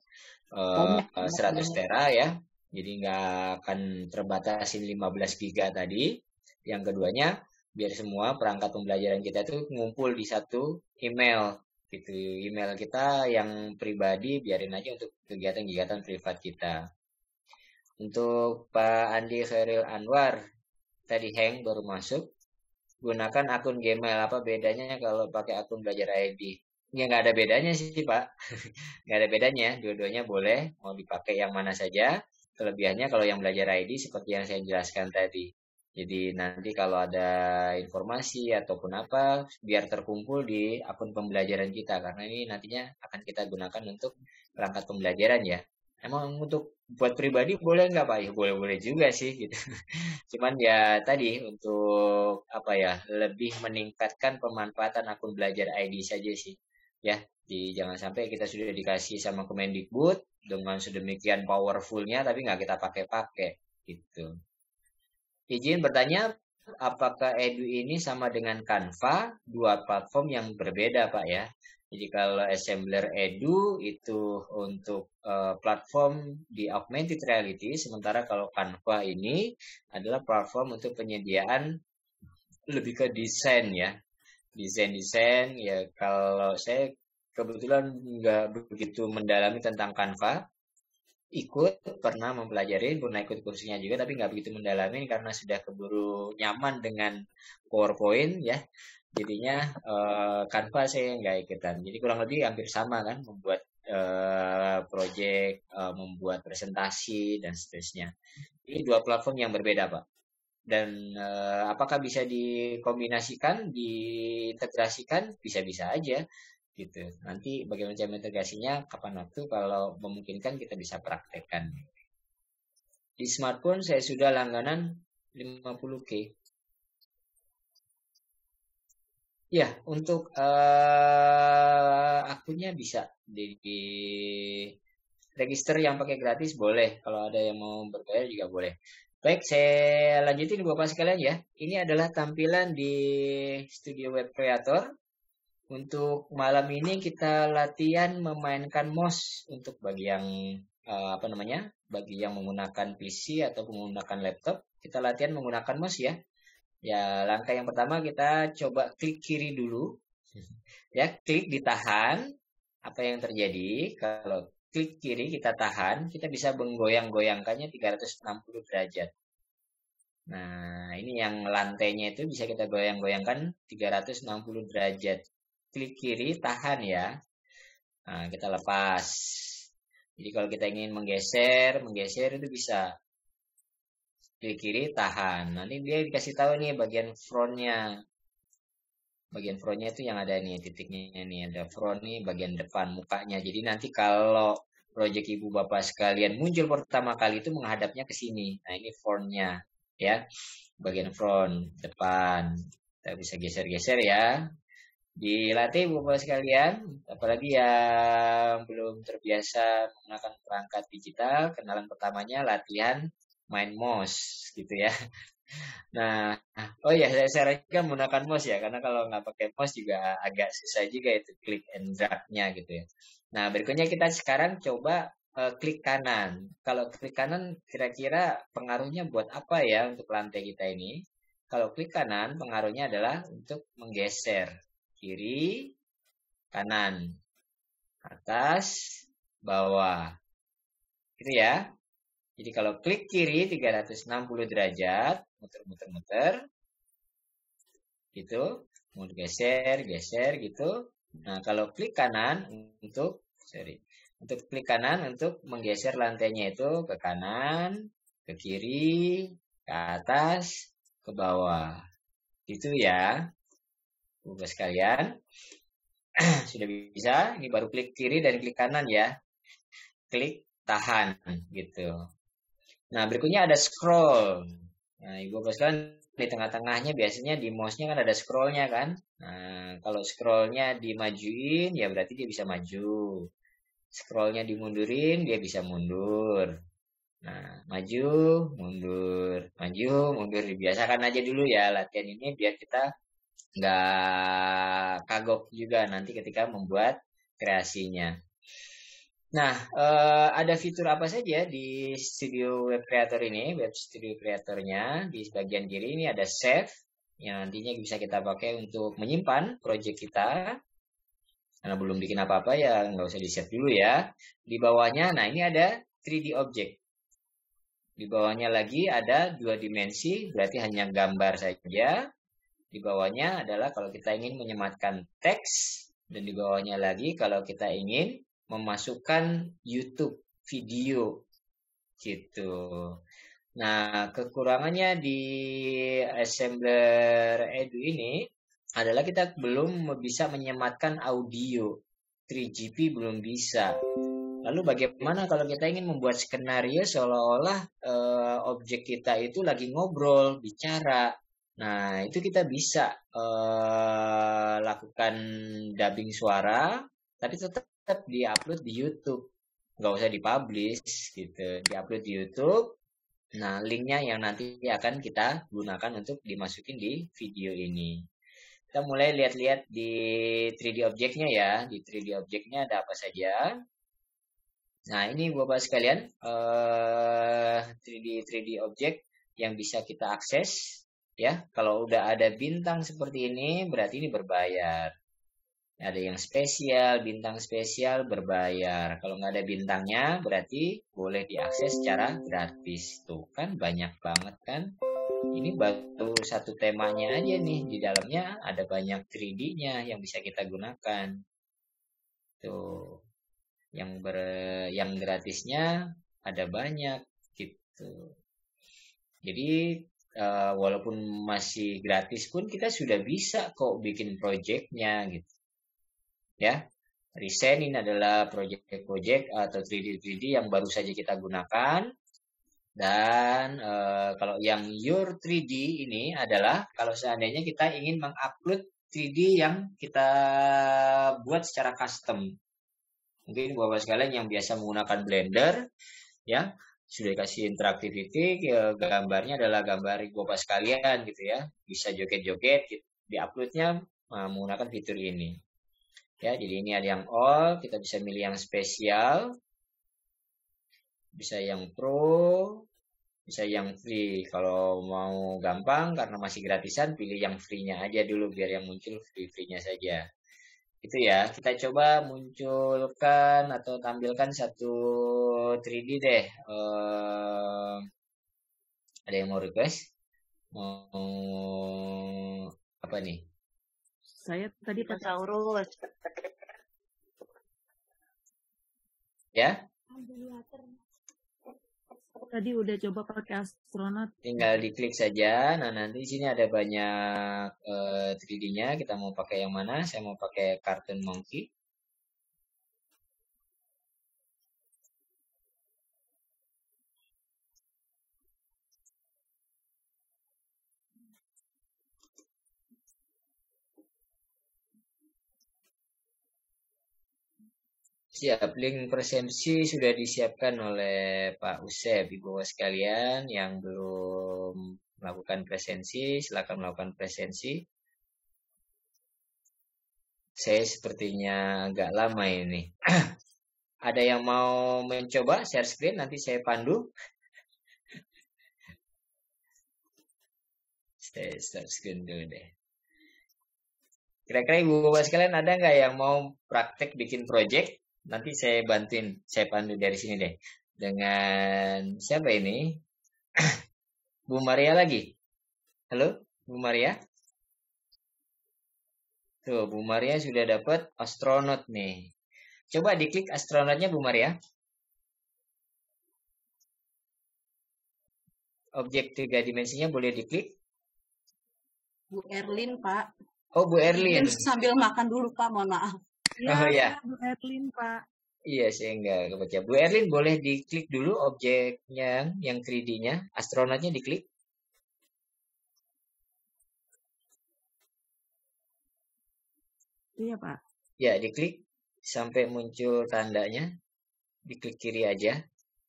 100 tera ya. Jadi nggak akan terbatasin 15 giga tadi. Yang keduanya biar semua perangkat pembelajaran kita itu ngumpul di satu email. Gitu, email kita yang pribadi biarin aja untuk kegiatan-kegiatan privat kita. Untuk Pak Andi Khairil Anwar tadi hang baru masuk, gunakan akun Gmail. Apa bedanya kalau pakai akun belajar ID? Ya nggak ada bedanya sih Pak, nggak ada bedanya, dua-duanya boleh, mau dipakai yang mana saja. Kelebihannya kalau yang belajar ID seperti yang saya jelaskan tadi. Jadi nanti kalau ada informasi ataupun apa, biar terkumpul di akun pembelajaran kita. Karena ini nantinya akan kita gunakan untuk perangkat pembelajaran ya. Emang untuk buat pribadi boleh nggak Pak? Ya boleh-boleh juga sih gitu. Cuman ya tadi untuk apa ya, lebih meningkatkan pemanfaatan akun belajar ID saja sih. Ya, jangan sampai kita sudah dikasih sama Kemendikbud dengan sedemikian powerfulnya tapi nggak kita pakai-pakai gitu. Izin bertanya, apakah Edu ini sama dengan Canva? Dua platform yang berbeda, Pak ya. Jadi kalau Assembler Edu itu untuk platform di augmented reality, sementara kalau Canva ini adalah platform untuk penyediaan lebih ke desain ya. Desain ya. Kalau saya kebetulan nggak begitu mendalami tentang Canva. Pernah mempelajari, pernah ikut kursusnya juga, tapi nggak begitu mendalami karena sudah keburu nyaman dengan PowerPoint ya. Jadinya Canva saya nggak ikutan. Jadi kurang lebih hampir sama kan, membuat project, membuat presentasi dan seterusnya. Ini dua platform yang berbeda Pak. Dan apakah bisa dikombinasikan, diintegrasikan? Bisa-bisa aja. Gitu. Nanti bagaimana cara integrasinya kapan waktu kalau memungkinkan kita bisa praktekkan. Di smartphone saya sudah langganan 50K. Ya, untuk akunnya bisa register yang pakai gratis boleh. Kalau ada yang mau berbayar juga boleh. Baik, saya lanjutin Bapak sekalian ya. Ini adalah tampilan di Studio Web Creator. Untuk malam ini kita latihan memainkan mouse untuk bagi yang bagi yang menggunakan PC atau menggunakan laptop, kita latihan menggunakan mouse ya. Ya, langkah yang pertama kita coba klik kiri dulu. Ya, klik ditahan. Apa yang terjadi? Kalau klik kiri kita tahan, kita bisa menggoyang-goyangkannya 360 derajat. Nah, ini yang lantainya itu bisa kita goyang-goyangkan 360 derajat. Klik kiri, tahan ya. Nah, kita lepas. Jadi kalau kita ingin menggeser itu bisa. Klik kiri, tahan. Nanti dia dikasih tahu nih bagian frontnya. Bagian frontnya itu yang ada nih, titiknya nih. Ada front nih, bagian depan mukanya. Jadi nanti kalau project ibu bapak sekalian muncul pertama kali itu menghadapnya ke sini. Nah, ini frontnya ya. Bagian front, depan. Kita bisa geser-geser ya. Dilatih Bapak sekalian, apalagi yang belum terbiasa menggunakan perangkat digital, kenalan pertamanya latihan main mouse gitu ya. Nah, oh ya saya sarankan menggunakan mouse ya, karena kalau nggak pakai mouse juga agak susah juga itu klik and drag-nya gitu ya. Nah, berikutnya kita sekarang coba klik kanan. Kalau klik kanan kira-kira pengaruhnya buat apa ya untuk lantai kita ini? Kalau klik kanan pengaruhnya adalah untuk menggeser. Kiri, kanan, atas, bawah. Gitu ya. Jadi kalau klik kiri 360 derajat, muter-muter, gitu. Mau geser gitu. Nah, kalau klik kanan untuk klik kanan untuk menggeser lantainya itu ke kanan, ke kiri, ke atas, ke bawah. Gitu ya. Bapak sekalian, sudah bisa. Ini baru klik kiri dan klik kanan ya. Klik tahan gitu. Nah, berikutnya ada scroll. Nah, ibu bapak sekalian di tengah-tengahnya biasanya di mouse-nya kan ada scrollnya kan. Nah, kalau scrollnya dimajuin ya berarti dia bisa maju. Scrollnya dimundurin dia bisa mundur. Nah, maju, mundur, maju, mundur. Dibiasakan aja dulu ya latihan ini biar kita nggak kagok juga nanti ketika membuat kreasinya. Nah, ada fitur apa saja di Studio Web Creator ini, Web Studio Creator-nya. Di bagian kiri ini ada save, yang nantinya bisa kita pakai untuk menyimpan project kita. Karena belum bikin apa-apa ya nggak usah di-save dulu ya. Di bawahnya, nah ini ada 3D Object. Di bawahnya lagi ada 2 dimensi, berarti hanya gambar saja. Di bawahnya adalah kalau kita ingin menyematkan teks, dan di bawahnya lagi kalau kita ingin memasukkan YouTube video gitu. Nah, kekurangannya di Assembler Edu ini adalah kita belum bisa menyematkan audio. 3GP belum bisa. Lalu bagaimana kalau kita ingin membuat skenario seolah-olah objek kita itu lagi ngobrol, bicara. Nah, itu kita bisa lakukan dubbing suara, tapi tetap di-upload di YouTube. Nggak usah dipublish gitu. Di-upload di YouTube. Nah, linknya yang nanti akan kita gunakan untuk dimasukin di video ini. Kita mulai lihat-lihat di 3D Object-nya ya. Di 3D Object-nya ada apa saja. Nah, ini Bapak sekalian, 3D Object yang bisa kita akses. Ya, kalau udah ada bintang seperti ini, berarti ini berbayar. Ada yang spesial, bintang spesial berbayar. Kalau nggak ada bintangnya, berarti boleh diakses secara gratis. Tuh kan banyak banget kan. Ini baru satu temanya aja nih. Di dalamnya ada banyak 3D-nya yang bisa kita gunakan. Tuh, yang gratisnya ada banyak gitu. Jadi walaupun masih gratis pun kita sudah bisa kok bikin projectnya gitu. Ya, Resign ini adalah project atau 3D yang baru saja kita gunakan. Dan kalau yang Your 3D ini adalah kalau seandainya kita ingin mengupload 3D yang kita buat secara custom. Mungkin Bapak sekalian yang biasa menggunakan Blender, ya, sudah kasih interactivity, gambarnya adalah gambar Bapak sekalian gitu ya. Bisa joget-joget, di-uploadnya menggunakan fitur ini. Ya, jadi ini ada yang all, kita bisa milih yang spesial, bisa yang pro, bisa yang free. Kalau mau gampang karena masih gratisan, pilih yang free-nya aja dulu biar yang muncul free-nya saja. Itu ya, kita coba munculkan atau tampilkan satu 3D deh. Ada yang mau request? Mau apa nih? Saya tadi pakai Dinosaurus. Ya? tadi udah coba pakai astronot. Tinggal diklik saja. Nah, nanti di sini ada banyak 3D-nya. Kita mau pakai yang mana? Saya mau pakai Cartoon Monkey. Siap, link presensi sudah disiapkan oleh Pak Usep. Ibu Bapak sekalian yang belum melakukan presensi, silakan melakukan presensi. Saya sepertinya agak lama ini. Ada yang mau mencoba share screen? Nanti saya pandu. Saya share screen dulu deh. Kira-kira Ibu Bapak sekalian ada nggak yang mau praktek bikin project? Nanti saya bantuin, saya pandu dari sini deh. Dengan siapa ini? Bu Maria lagi. Halo, Bu Maria? Tuh, Bu Maria sudah dapat astronot nih. Coba diklik astronotnya Bu Maria. Objek 3 dimensinya boleh diklik. Bu Erlin, Pak. Oh, Bu Erlin. Sambil makan dulu, Pak. Mohon maaf. Oh ya. Bu Erlin, Pak. Iya, saya enggak kebaca. Bu Erlin boleh diklik dulu objeknya yang 3D-nya. Astronotnya diklik. Iya, Pak. Ya, diklik sampai muncul tandanya. Diklik kiri aja.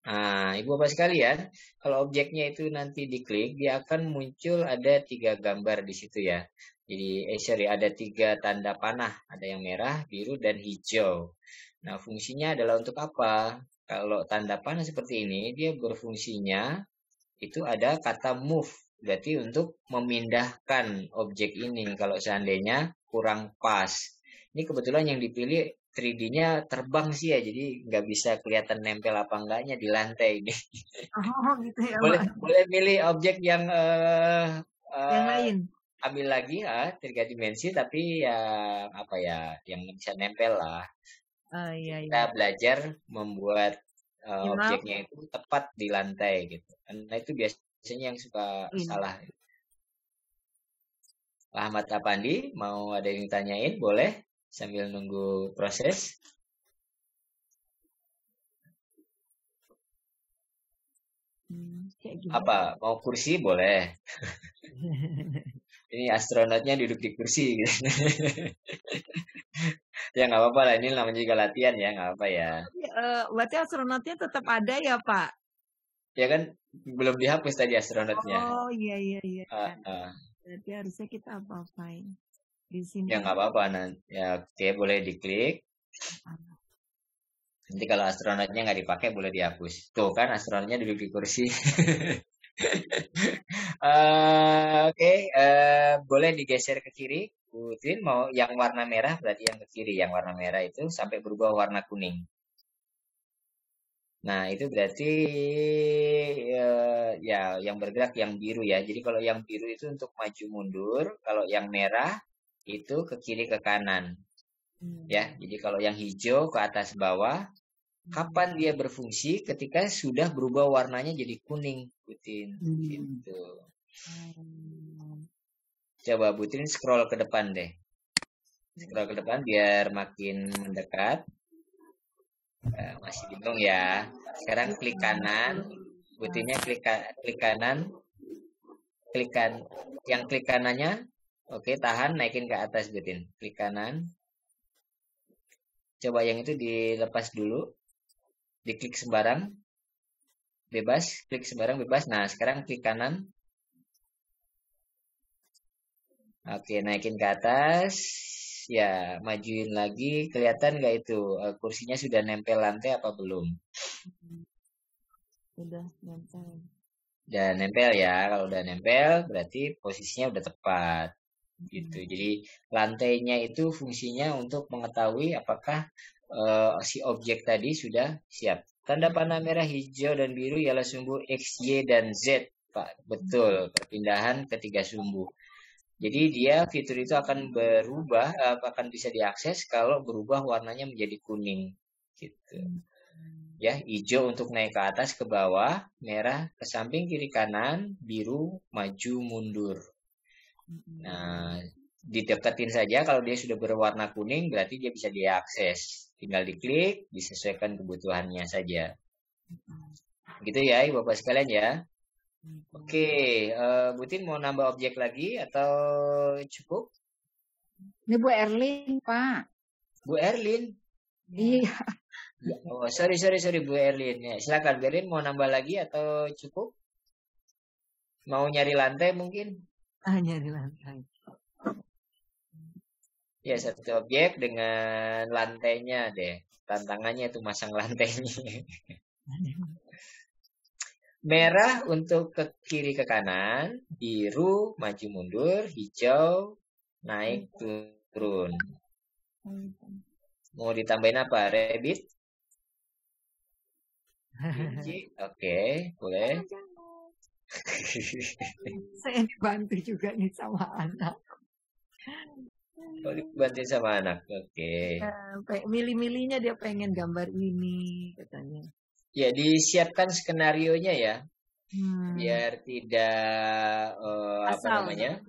Nah, Ibu Bapak sekalian, kalau objeknya itu nanti diklik, dia akan muncul ada 3 gambar di situ ya. Jadi, ada 3 tanda panah. Ada yang merah, biru, dan hijau. Nah, fungsinya adalah untuk apa? Kalau tanda panah seperti ini, dia berfungsinya itu ada kata move. Berarti untuk memindahkan objek ini kalau seandainya kurang pas. Ini kebetulan yang dipilih 3D-nya terbang sih ya, jadi nggak bisa kelihatan nempel apa enggaknya di lantai ini. Oh, gitu ya, Boleh milih objek yang yang lain. Ambil lagi ya 3 dimensi, tapi yang apa ya, yang bisa nempel lah. Iya, Kita iya. belajar membuat Maaf. objeknya itu tepat di lantai gitu. Nah itu biasanya yang suka salah. Pak Ahmad Apandi, mau ada yang ditanyain? Boleh sambil nunggu proses. Kayak gimana? Apa? Mau kursi? Boleh. Ini astronotnya duduk di kursi gitu. Ya nggak apa-apa lah, ini namanya juga latihan ya, nggak apa ya. Berarti astronotnya tetap ada ya, Pak? Ya kan belum dihapus tadi astronotnya. Oh, iya, iya, iya. Ah. Berarti harusnya kita apa-apain di sini. Ya nggak apa-apa, ya oke, boleh diklik. Nanti kalau astronotnya nggak dipakai boleh dihapus. Tuh kan astronotnya duduk di kursi. Oke, boleh digeser ke kiri. Bu Tin mau yang warna merah, berarti yang ke kiri. Yang warna merah itu sampai berubah warna kuning. Nah, itu berarti ya yang bergerak yang biru ya. Jadi kalau yang biru itu untuk maju mundur, kalau yang merah itu ke kiri ke kanan. Ya, jadi kalau yang hijau ke atas bawah. Kapan dia berfungsi? Ketika sudah berubah warnanya jadi kuning, Butin. Gitu. Coba Butin scroll ke depan deh. Scroll ke depan biar makin mendekat. Masih bingung ya. Sekarang klik kanan. Butinnya klik kanan. Yang klik kanannya. Oke, tahan, naikin ke atas Butin. Klik kanan. Coba yang itu dilepas dulu, diklik sembarang, bebas, klik sembarang bebas. Nah, sekarang klik kanan. Oke, naikin ke atas. Ya, majuin lagi. Kelihatan nggak itu? Kursinya sudah nempel lantai apa belum? Udah nempel. Udah nempel ya. Kalau udah nempel, berarti posisinya udah tepat. Gitu. Jadi, lantainya itu fungsinya untuk mengetahui apakah si objek tadi sudah siap. Tanda panah merah, hijau, dan biru ialah sumbu X, Y, dan Z, Pak. Betul, perpindahan ketiga sumbu. Jadi fitur itu akan berubah, akan bisa diakses kalau berubah warnanya menjadi kuning, gitu. Ya, hijau untuk naik ke atas ke bawah, merah ke samping kiri kanan, biru maju mundur. Nah, dideketin saja kalau dia sudah berwarna kuning, berarti dia bisa diakses. Tinggal diklik, disesuaikan kebutuhannya saja. Gitu ya, Bapak sekalian ya. Oke, Bu Tin mau nambah objek lagi atau cukup? Ini Bu Erlin, Pak. Bu Erlin? Iya. Oh, sorry Bu Erlin. Ya, silakan Bu Erlin mau nambah lagi atau cukup? Mau nyari lantai mungkin? Nyari lantai. Ya, satu objek dengan lantainya deh. Tantangannya itu masang lantainya. Merah untuk ke kiri ke kanan, biru maju mundur, hijau naik turun. Mau ditambahin apa? Rabbit? Oke, boleh. Saya dibantu juga nih sama anak. Oh, dibantu sama anak. Oke. Milih-milihnya dia pengen gambar ini katanya. Ya, disiapkan skenarionya ya, biar tidak apa namanya,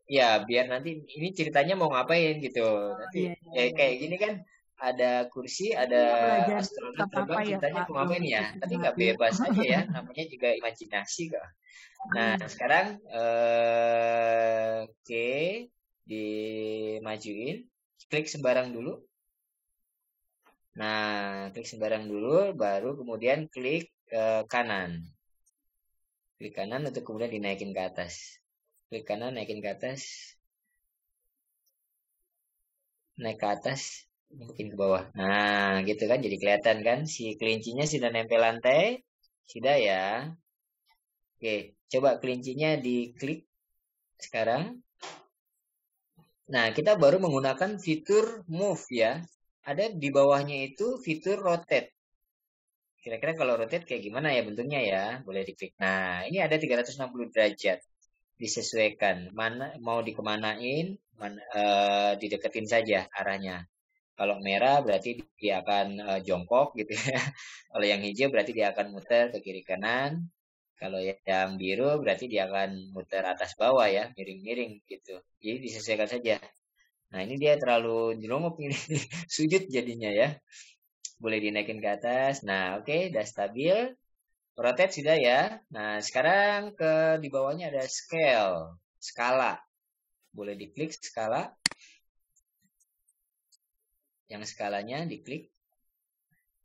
ya biar nanti ini ceritanya mau ngapain gitu. Nanti kayak gini kan ada kursi, ada astronot terbang, ceritanya mau ngapain ya? Tapi nggak bebas aja ya, namanya juga imajinasi kok. Nah sekarang oke, dimajuin, klik sembarang dulu. Nah, klik sembarang dulu, baru kemudian klik kanan. Klik kanan untuk kemudian dinaikin ke atas. Klik kanan, naikin ke atas. Naik ke atas, mungkin ke bawah. Nah, gitu kan, jadi kelihatan kan, si kelincinya sudah nempel lantai. Sudah ya. Oke, coba kelincinya diklik sekarang. Nah, kita baru menggunakan fitur move ya. Ada di bawahnya itu fitur rotate. Kira-kira kalau rotate kayak gimana ya bentuknya ya? Boleh diklik. Nah, ini ada 360 derajat. Disesuaikan. Mana mau dikemanain, dideketin saja arahnya. Kalau merah berarti dia akan jongkok gitu ya. Kalau yang hijau berarti dia akan muter ke kiri kanan. Kalau yang biru berarti dia akan muter atas bawah ya, miring-miring gitu. Jadi disesuaikan saja. Nah ini dia terlalu jelongok ini, sujud jadinya ya. Boleh dinaikin ke atas. Nah oke, udah stabil. Rotate sudah ya. Nah sekarang di bawahnya ada scale, skala. Boleh diklik skala. Yang skalanya diklik.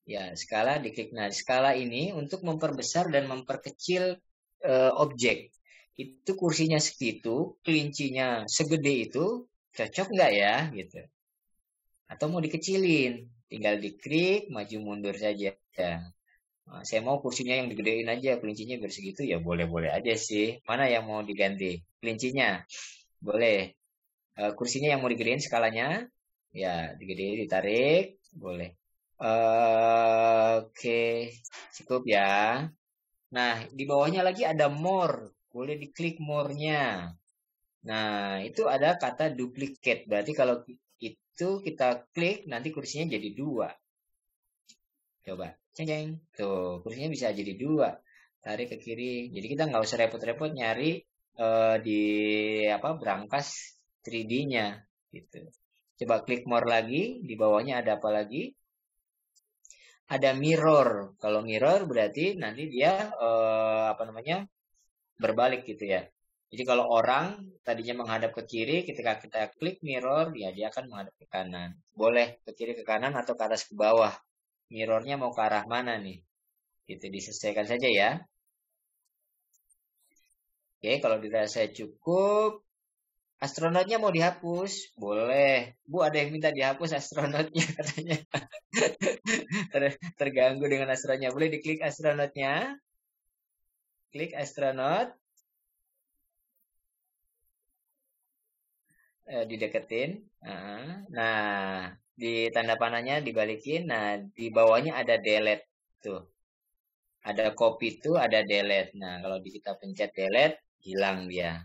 Ya skala diklik. Nah skala ini untuk memperbesar dan memperkecil objek. Itu kursinya segitu, kelincinya segede itu. Cocok nggak ya gitu, atau mau dikecilin, tinggal diklik maju mundur saja. Nah, saya mau kursinya yang digedein aja, kelincinya biar segitu ya boleh-boleh aja sih. Mana yang mau diganti? Kelincinya boleh, kursinya yang mau digedein skalanya ya digedein, ditarik boleh. Oke, cukup ya. Nah di bawahnya lagi ada more, boleh diklik more-nya. Nah, itu ada kata duplicate. Berarti kalau itu kita klik, nanti kursinya jadi 2. Coba, ceng. Tuh, kursinya bisa jadi 2. Tarik ke kiri. Jadi kita nggak usah repot-repot nyari di brankas 3D-nya. Gitu. Coba klik more lagi. Di bawahnya ada apa lagi? Ada mirror. Kalau mirror berarti nanti dia berbalik gitu ya. Jadi kalau orang tadinya menghadap ke kiri, ketika kita klik mirror, ya dia akan menghadap ke kanan. Boleh ke kiri ke kanan atau ke atas ke bawah. Mirrornya mau ke arah mana nih? Gitu disesuaikan saja ya. Oke, kalau dirasa cukup, astronotnya mau dihapus? Boleh. Bu, ada yang minta dihapus astronotnya katanya. Terganggu dengan astronotnya. Boleh diklik astronotnya. Klik astronot. Dideketin. Nah, di tanda panahnya dibalikin. Nah, di bawahnya ada delete. Tuh. Ada copy to, ada delete. Nah, kalau kita pencet delete, hilang dia.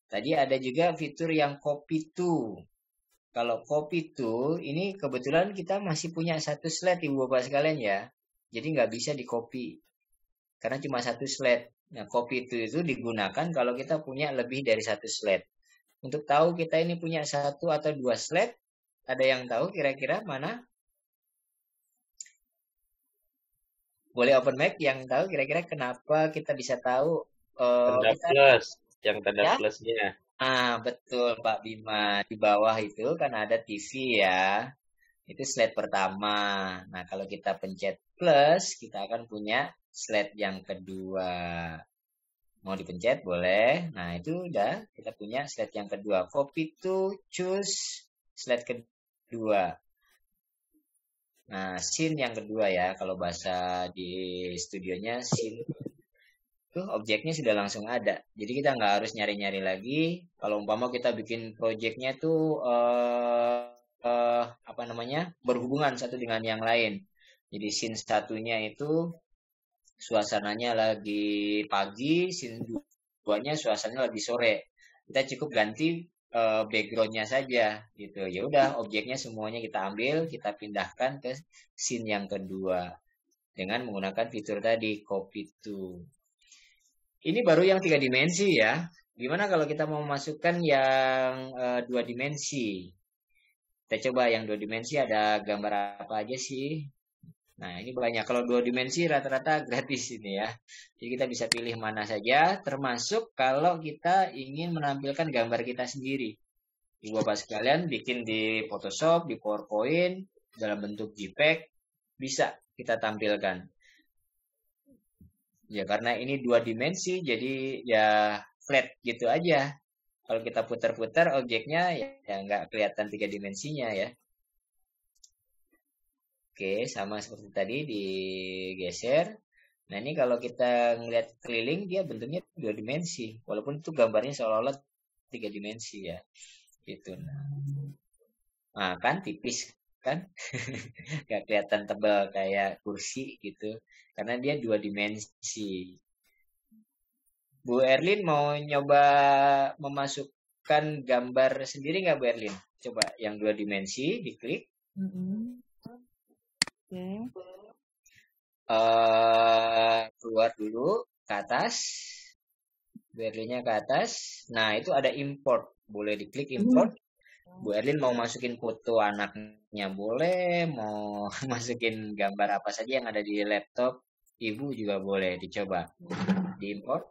Tadi ada juga fitur yang copy to. Kalau copy to, ini kebetulan kita masih punya satu slide Ibu Bapak sekalian ya. Jadi nggak bisa di copy. Karena cuma satu slide. Nah, copy to itu digunakan kalau kita punya lebih dari satu slide. Untuk tahu kita ini punya satu atau dua slide, ada yang tahu kira-kira mana? Boleh open mic yang tahu kira-kira kenapa kita bisa tahu Tanda kita plus, yang tanda ya? plusnya. Betul Pak Bima. Di bawah itu kan ada TV ya. Itu slide pertama. Nah, kalau kita pencet plus, kita akan punya slide yang kedua. Mau dipencet boleh. Nah, itu udah kita punya slide yang kedua. Copy to choose slide kedua. Nah, scene yang kedua ya. Kalau bahasa di studionya scene. Tuh objeknya sudah langsung ada. Jadi kita nggak harus nyari-nyari lagi. Kalau umpama kita bikin projectnya tuh berhubungan satu dengan yang lain. Jadi scene satunya itu suasananya lagi pagi, scene duanya suasananya lagi sore. Kita cukup ganti backgroundnya saja gitu. Ya udah objeknya semuanya kita ambil, kita pindahkan ke scene yang kedua dengan menggunakan fitur tadi copy to. Ini baru yang 3 dimensi ya. Gimana kalau kita mau masukkan yang 2 dimensi? Kita coba yang 2 dimensi ada gambar apa aja sih? Nah, ini banyak. Kalau 2 dimensi rata-rata gratis ini ya. Jadi kita bisa pilih mana saja, termasuk kalau kita ingin menampilkan gambar kita sendiri. Ibu Bapak sekalian bikin di Photoshop, di PowerPoint, dalam bentuk JPEG, bisa kita tampilkan. Ya, karena ini 2 dimensi, jadi ya flat gitu aja. Kalau kita putar-putar objeknya ya nggak kelihatan 3 dimensinya ya. Oke, sama seperti tadi digeser. Nah, ini kalau kita ngelihat keliling, dia bentuknya 2 dimensi. Walaupun itu gambarnya seolah-olah 3 dimensi ya. Gitu. Nah, kan tipis kan? Nggak kelihatan tebal kayak kursi gitu. Karena dia 2 dimensi. Bu Erlin mau nyoba memasukkan gambar sendiri nggak Bu Erlin? Coba yang 2 dimensi, diklik. Keluar dulu ke atas. Bu Erlinnya ke atas. Nah, itu ada import. Boleh diklik import. Bu Erlin mau masukin foto anaknya boleh, mau masukin gambar apa saja yang ada di laptop Ibu juga boleh dicoba. Diimport.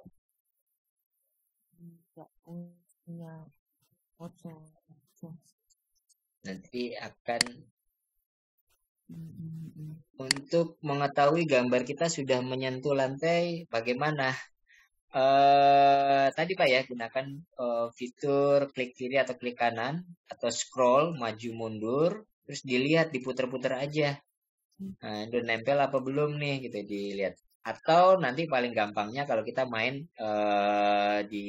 Nanti akan untuk mengetahui gambar kita sudah menyentuh lantai bagaimana? Tadi Pak ya, gunakan fitur klik kiri atau klik kanan atau scroll maju mundur, terus dilihat diputar-putar aja. Nah, udah nempel apa belum nih gitu dilihat. Atau nanti paling gampangnya kalau kita main di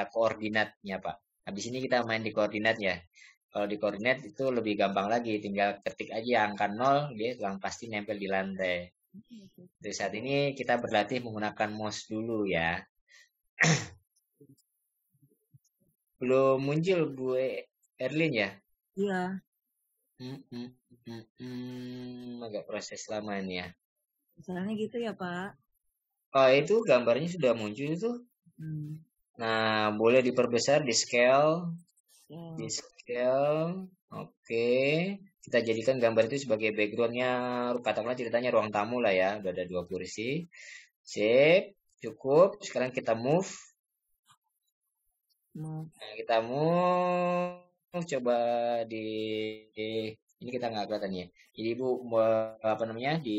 koordinatnya Pak. Habis ini kita main di koordinat ya. Kalau di koordinat itu lebih gampang lagi, tinggal ketik aja angka 0, dia pasti nempel di lantai. Jadi saat ini kita berlatih menggunakan mouse dulu ya. Belum muncul Bu Erlin ya? Iya. Agak proses lama ini ya. Misalnya gitu ya Pak. Oh itu gambarnya sudah muncul itu. Nah boleh diperbesar di scale. Di scale. Oke. Kita jadikan gambar itu sebagai backgroundnya. Katakanlah ceritanya ruang tamu lah ya. Udah ada 2 kursi. Sip. Cukup. Sekarang kita move. Move. Nah, kita move coba ini kita nggak kelihatan ya. Jadi Ibu di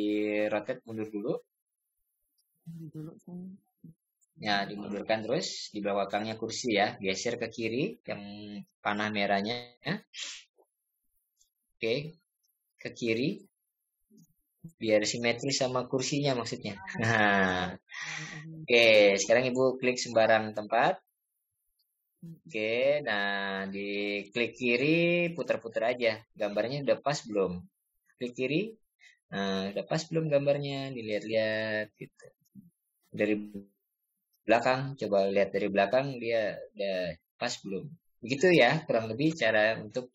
rotate mundur dulu. Dulu saya. Ya, dimundurkan terus di belakangnya kursi ya. Geser ke kiri yang panah merahnya. Oke, ke kiri. Biar simetris sama kursinya maksudnya. Nah, oke, sekarang Ibu klik sembarang tempat. Oke, nah di klik kiri putar-putar aja. Gambarnya udah pas belum? Klik kiri. Nah, udah pas belum gambarnya? Dilihat-lihat gitu. Dari belakang, coba lihat dari belakang dia udah pas belum? Begitu ya, kurang lebih cara untuk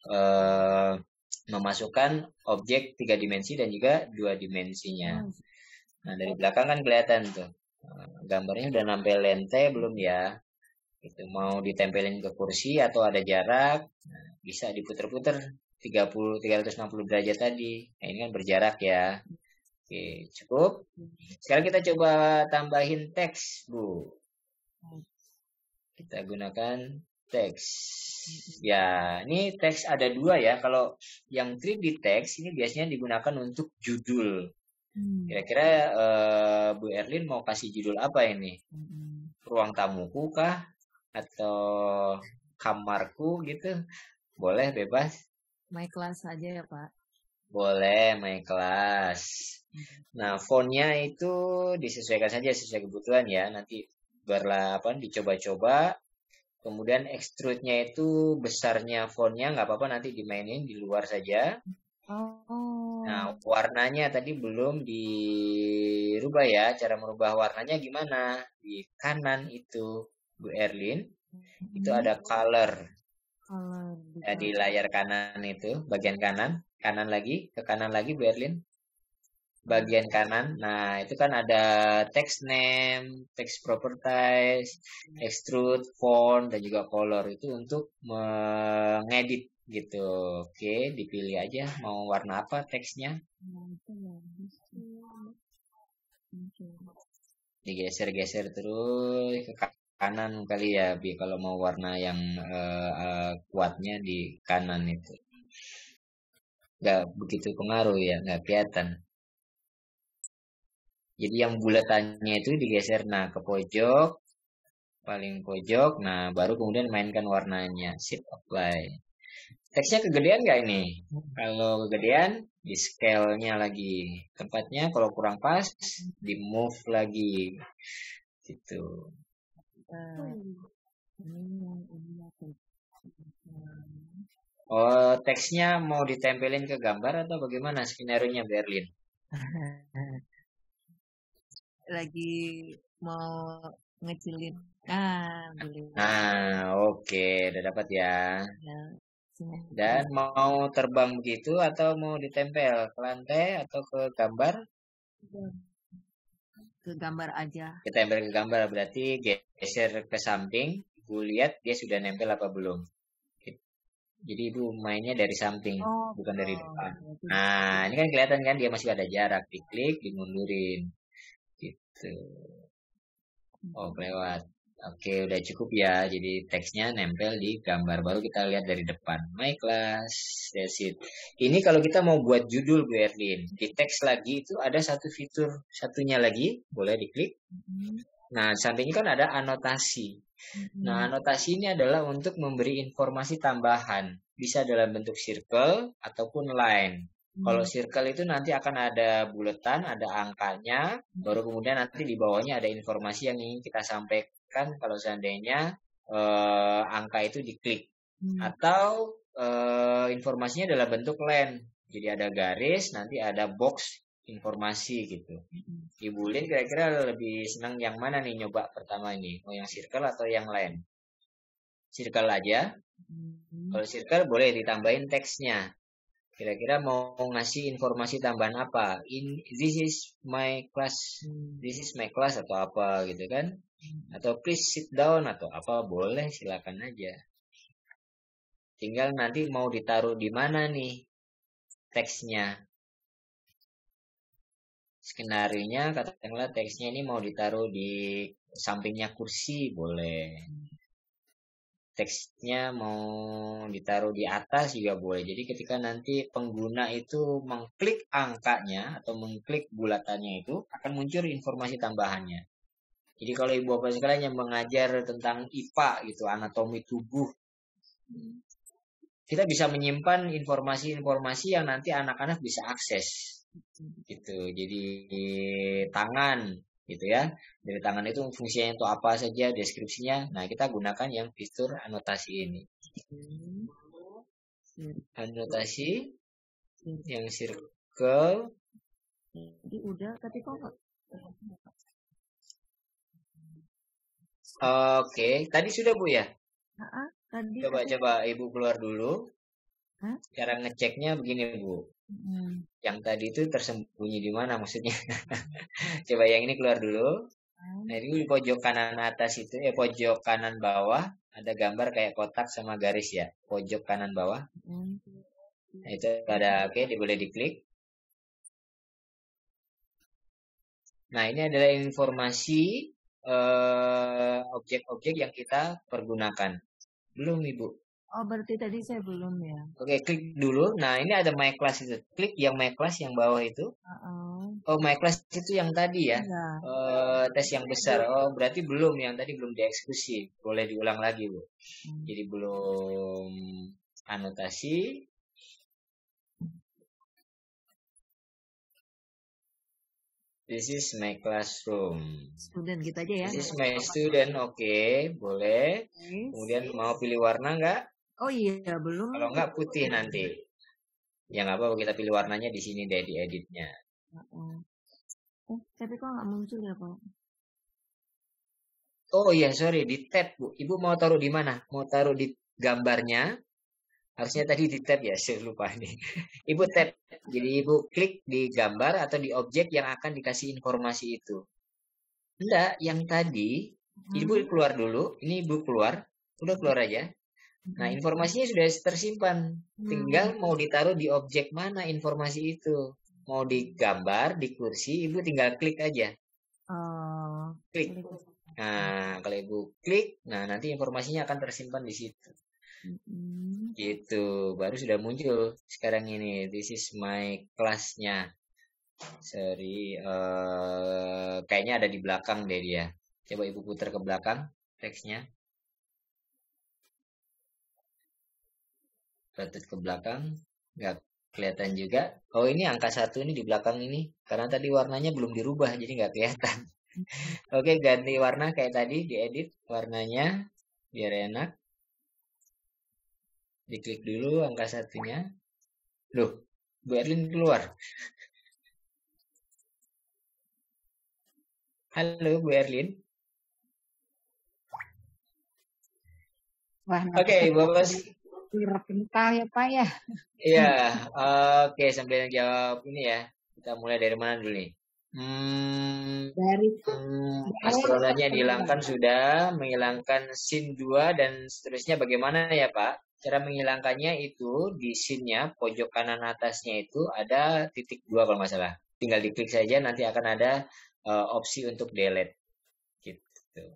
memasukkan objek 3 dimensi dan juga 2 dimensinya. Nah, dari belakang kan kelihatan tuh. Gambarnya udah nempel lente belum ya? Itu mau ditempelin ke kursi atau ada jarak, nah, bisa diputer-puter 360 derajat tadi. Nah, ini kan berjarak ya. Oke, cukup. Sekarang kita coba tambahin teks, Bu. Kita gunakan teks. Ya, ini teks ada 2 ya. Kalau yang 3D teks ini biasanya digunakan untuk judul. Kira-kira Bu Erlin mau kasih judul apa ini? Ruang tamuku kah? Atau kamarku gitu? Boleh, bebas. My class aja ya Pak. Boleh, my class. Nah, fontnya itu disesuaikan saja sesuai kebutuhan ya. Nanti dicoba-coba. Kemudian extrude-nya itu besarnya fontnya nggak apa-apa, nanti dimainin di luar saja. Nah, warnanya tadi belum dirubah ya. Cara merubah warnanya gimana? Di kanan itu, Bu Erlin, itu ada color. Ya, di layar kanan itu, bagian kanan lagi, ke kanan lagi Bu Erlin. Bagian kanan, nah itu kan ada text name, text properties, extrude, font, dan juga color. Itu untuk mengedit gitu. Oke, dipilih aja mau warna apa teksnya. Digeser-geser terus ke kanan kali ya, kalau mau warna yang kuatnya di kanan itu. Nggak begitu pengaruh ya, nggak kelihatan. Jadi yang bulatannya itu digeser ke pojok, paling pojok. Nah, baru kemudian mainkan warnanya. Shift apply. Teksnya kegedean nggak ini? Kalau kegedean, di scale-nya lagi. Tempatnya kalau kurang pas, di move lagi. Gitu. Oh, teksnya mau ditempelin ke gambar atau bagaimana skenario-nya, Berlin? Lagi mau ngecilin. Boleh. Nah, oke, udah dapat ya. Dan mau terbang begitu atau mau ditempel ke lantai atau ke gambar? Ke gambar aja. Kita tempel ke gambar, berarti geser ke samping. Ibu lihat dia sudah nempel apa belum. Jadi Ibu mainnya dari samping, bukan dari depan. Nah, ini kan kelihatan kan dia masih ada jarak. Diklik, dimundurin. Gitu. Oh, lewat. Oke, udah cukup ya. Jadi teksnya nempel di gambar. Baru kita lihat dari depan. My class. That's it. Ini kalau kita mau buat judul, Bu Erlin. Di teks lagi itu ada satu fitur. Satunya lagi. Boleh diklik. Nah, di sampingnya kan ada anotasi. Nah, anotasi ini adalah untuk memberi informasi tambahan. Bisa dalam bentuk circle ataupun line. Kalau circle itu nanti akan ada buletan, ada angkanya, baru kemudian nanti di bawahnya ada informasi yang ingin kita sampaikan kalau seandainya angka itu diklik. Atau informasinya dalam bentuk line. Jadi ada garis, nanti ada box informasi gitu. Ibu Lin kira-kira lebih senang yang mana nih nyoba pertama ini? Mau yang circle atau yang line? Circle aja. Kalau circle boleh ditambahin teksnya. Kira-kira mau ngasih informasi tambahan apa? This is my class. This is my class atau apa gitu kan? Atau please sit down atau apa, boleh, silakan aja. Tinggal nanti mau ditaruh di mana nih teksnya. Skenarionya katakanlah teksnya ini mau ditaruh di sampingnya kursi, boleh. teksnya mau ditaruh di atas juga boleh. Jadi ketika nanti pengguna itu mengklik angkanya atau mengklik bulatannya itu akan muncul informasi tambahannya. Jadi kalau ibu bapak sekalian yang mengajar tentang IPA gitu, anatomi tubuh, kita bisa menyimpan informasi-informasi yang nanti anak-anak bisa akses gitu. Jadi tangan gitu ya, dari tangan itu fungsinya itu apa saja, deskripsinya. Nah, kita gunakan yang fitur anotasi ini, anotasi yang circle. Jadi udah, tapi kok nggak? Oke, tadi sudah Bu ya? Tadi Coba ibu keluar dulu. Hah? Cara ngeceknya begini Bu. Yang tadi itu tersembunyi di mana maksudnya? Coba yang ini keluar dulu. Nah, ini di pojok kanan atas itu, pojok kanan bawah ada gambar kayak kotak sama garis ya. Pojok kanan bawah. Nah, itu ada, oke, boleh diklik. Nah, ini adalah informasi objek-objek yang kita pergunakan. Belum Ibu? Oh, berarti tadi saya belum ya. Oke, klik dulu. Nah, ini ada My Class itu. Klik yang My Class yang bawah itu. Oh, My Class itu yang tadi ya. Tes yang besar. Oh, berarti belum. Yang tadi belum dieksekusi. Boleh diulang lagi, Bu. Jadi belum anotasi. This is my classroom. Student gitu aja ya. This is my student. Oke, boleh. Kemudian mau pilih warna nggak? Oh iya, belum. Kalau nggak putih nanti. Yang apa kita pilih warnanya di sini deh di editnya. Tapi kok nggak muncul ya Pak? Oh iya, sorry, di tab Bu. Ibu mau taruh di mana? Mau taruh di gambarnya? Harusnya tadi di tab ya, saya lupa nih. Ibu tab. Jadi ibu klik di gambar atau di objek yang akan dikasih informasi itu. Enggak, yang tadi ibu keluar dulu. Ini ibu keluar. Udah keluar aja. Nah, informasinya sudah tersimpan. Tinggal mau ditaruh di objek mana informasi itu. Mau di gambar, di kursi, ibu tinggal klik aja. Klik. Nah, kalau ibu klik, nah nanti informasinya akan tersimpan di situ. Gitu, baru sudah muncul sekarang ini. This is my class-nya. Sorry, kayaknya ada di belakang deh dia. Coba ibu putar ke belakang teksnya. Rotate ke belakang, nggak kelihatan juga. Oh, ini angka 1 ini di belakang ini. Karena tadi warnanya belum dirubah, jadi nggak kelihatan. Oke, ganti warna kayak tadi, diedit warnanya biar enak. Diklik dulu angka 1-nya. Loh, Bu Erlin keluar. Halo, Bu Erlin. Wah, Oke, Bapak. Kental ya Pak ya. Iya, oke, sambil jawab ini ya. Kita mulai dari mana dulu nih? Dari Astronanya dihilangkan sudah, menghilangkan scene 2 dan seterusnya bagaimana ya Pak? Cara menghilangkannya itu di scene-nya pojok kanan atasnya itu ada titik 2 kalau nggak salah. Tinggal diklik saja nanti akan ada opsi untuk delete. Gitu.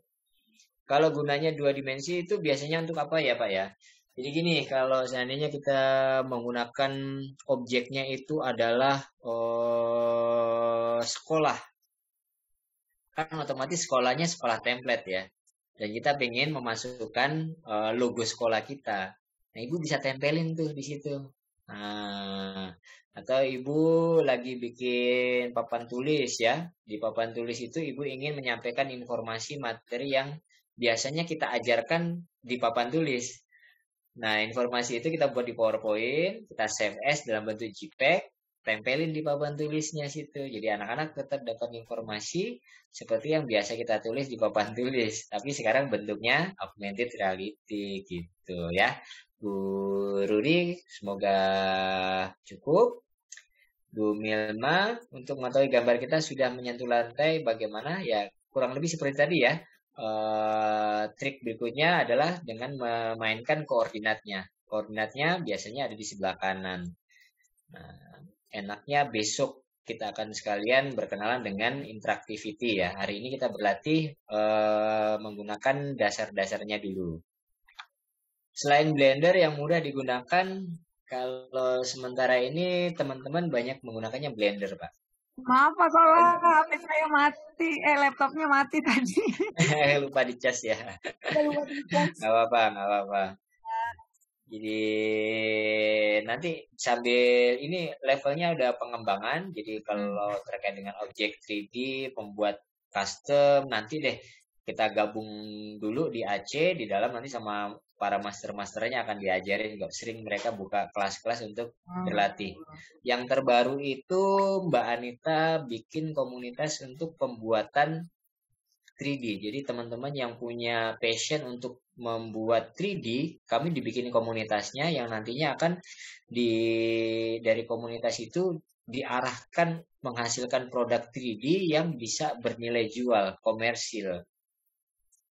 Kalau gunanya 2 dimensi itu biasanya untuk apa ya Pak ya? Jadi gini, kalau seandainya kita menggunakan objeknya itu adalah sekolah, kan otomatis sekolahnya sekolah template ya. Dan kita pengen memasukkan logo sekolah kita. Nah, ibu bisa tempelin tuh di situ. Nah, atau ibu lagi bikin papan tulis ya. Di papan tulis itu ibu ingin menyampaikan informasi materi yang biasanya kita ajarkan di papan tulis. Nah, informasi itu kita buat di PowerPoint, kita save as dalam bentuk JPEG, tempelin di papan tulisnya situ. Jadi anak-anak tetap dapat informasi seperti yang biasa kita tulis di papan tulis. Tapi sekarang bentuknya augmented reality gitu ya. Bu Ruri, semoga cukup. Bu Milma, untuk mengetahui gambar kita sudah menyentuh lantai bagaimana? Ya, kurang lebih seperti tadi ya. Trik berikutnya adalah dengan memainkan koordinatnya. Koordinatnya biasanya ada di sebelah kanan. Nah, enaknya besok kita akan sekalian berkenalan dengan interactivity ya. Hari ini kita berlatih menggunakan dasar-dasarnya dulu. Selain Blender yang mudah digunakan, kalau sementara ini teman-teman banyak menggunakannya Blender, Pak. Maaf Pak Solah, HP saya mati, laptopnya mati tadi. Lupa dicas ya. Lupa dicas. Nggak apa-apa. Jadi nanti sambil ini levelnya udah pengembangan. Jadi kalau terkait dengan objek 3D, pembuat custom, nanti deh kita gabung dulu di AC, di dalam nanti sama para master-masternya akan diajarin juga. Sering mereka buka kelas-kelas untuk berlatih. Yang terbaru itu Mbak Anita bikin komunitas untuk pembuatan 3D. Jadi teman-teman yang punya passion untuk membuat 3D, kami dibikin komunitasnya yang nantinya akan dari komunitas itu diarahkan menghasilkan produk 3D yang bisa bernilai jual, komersil.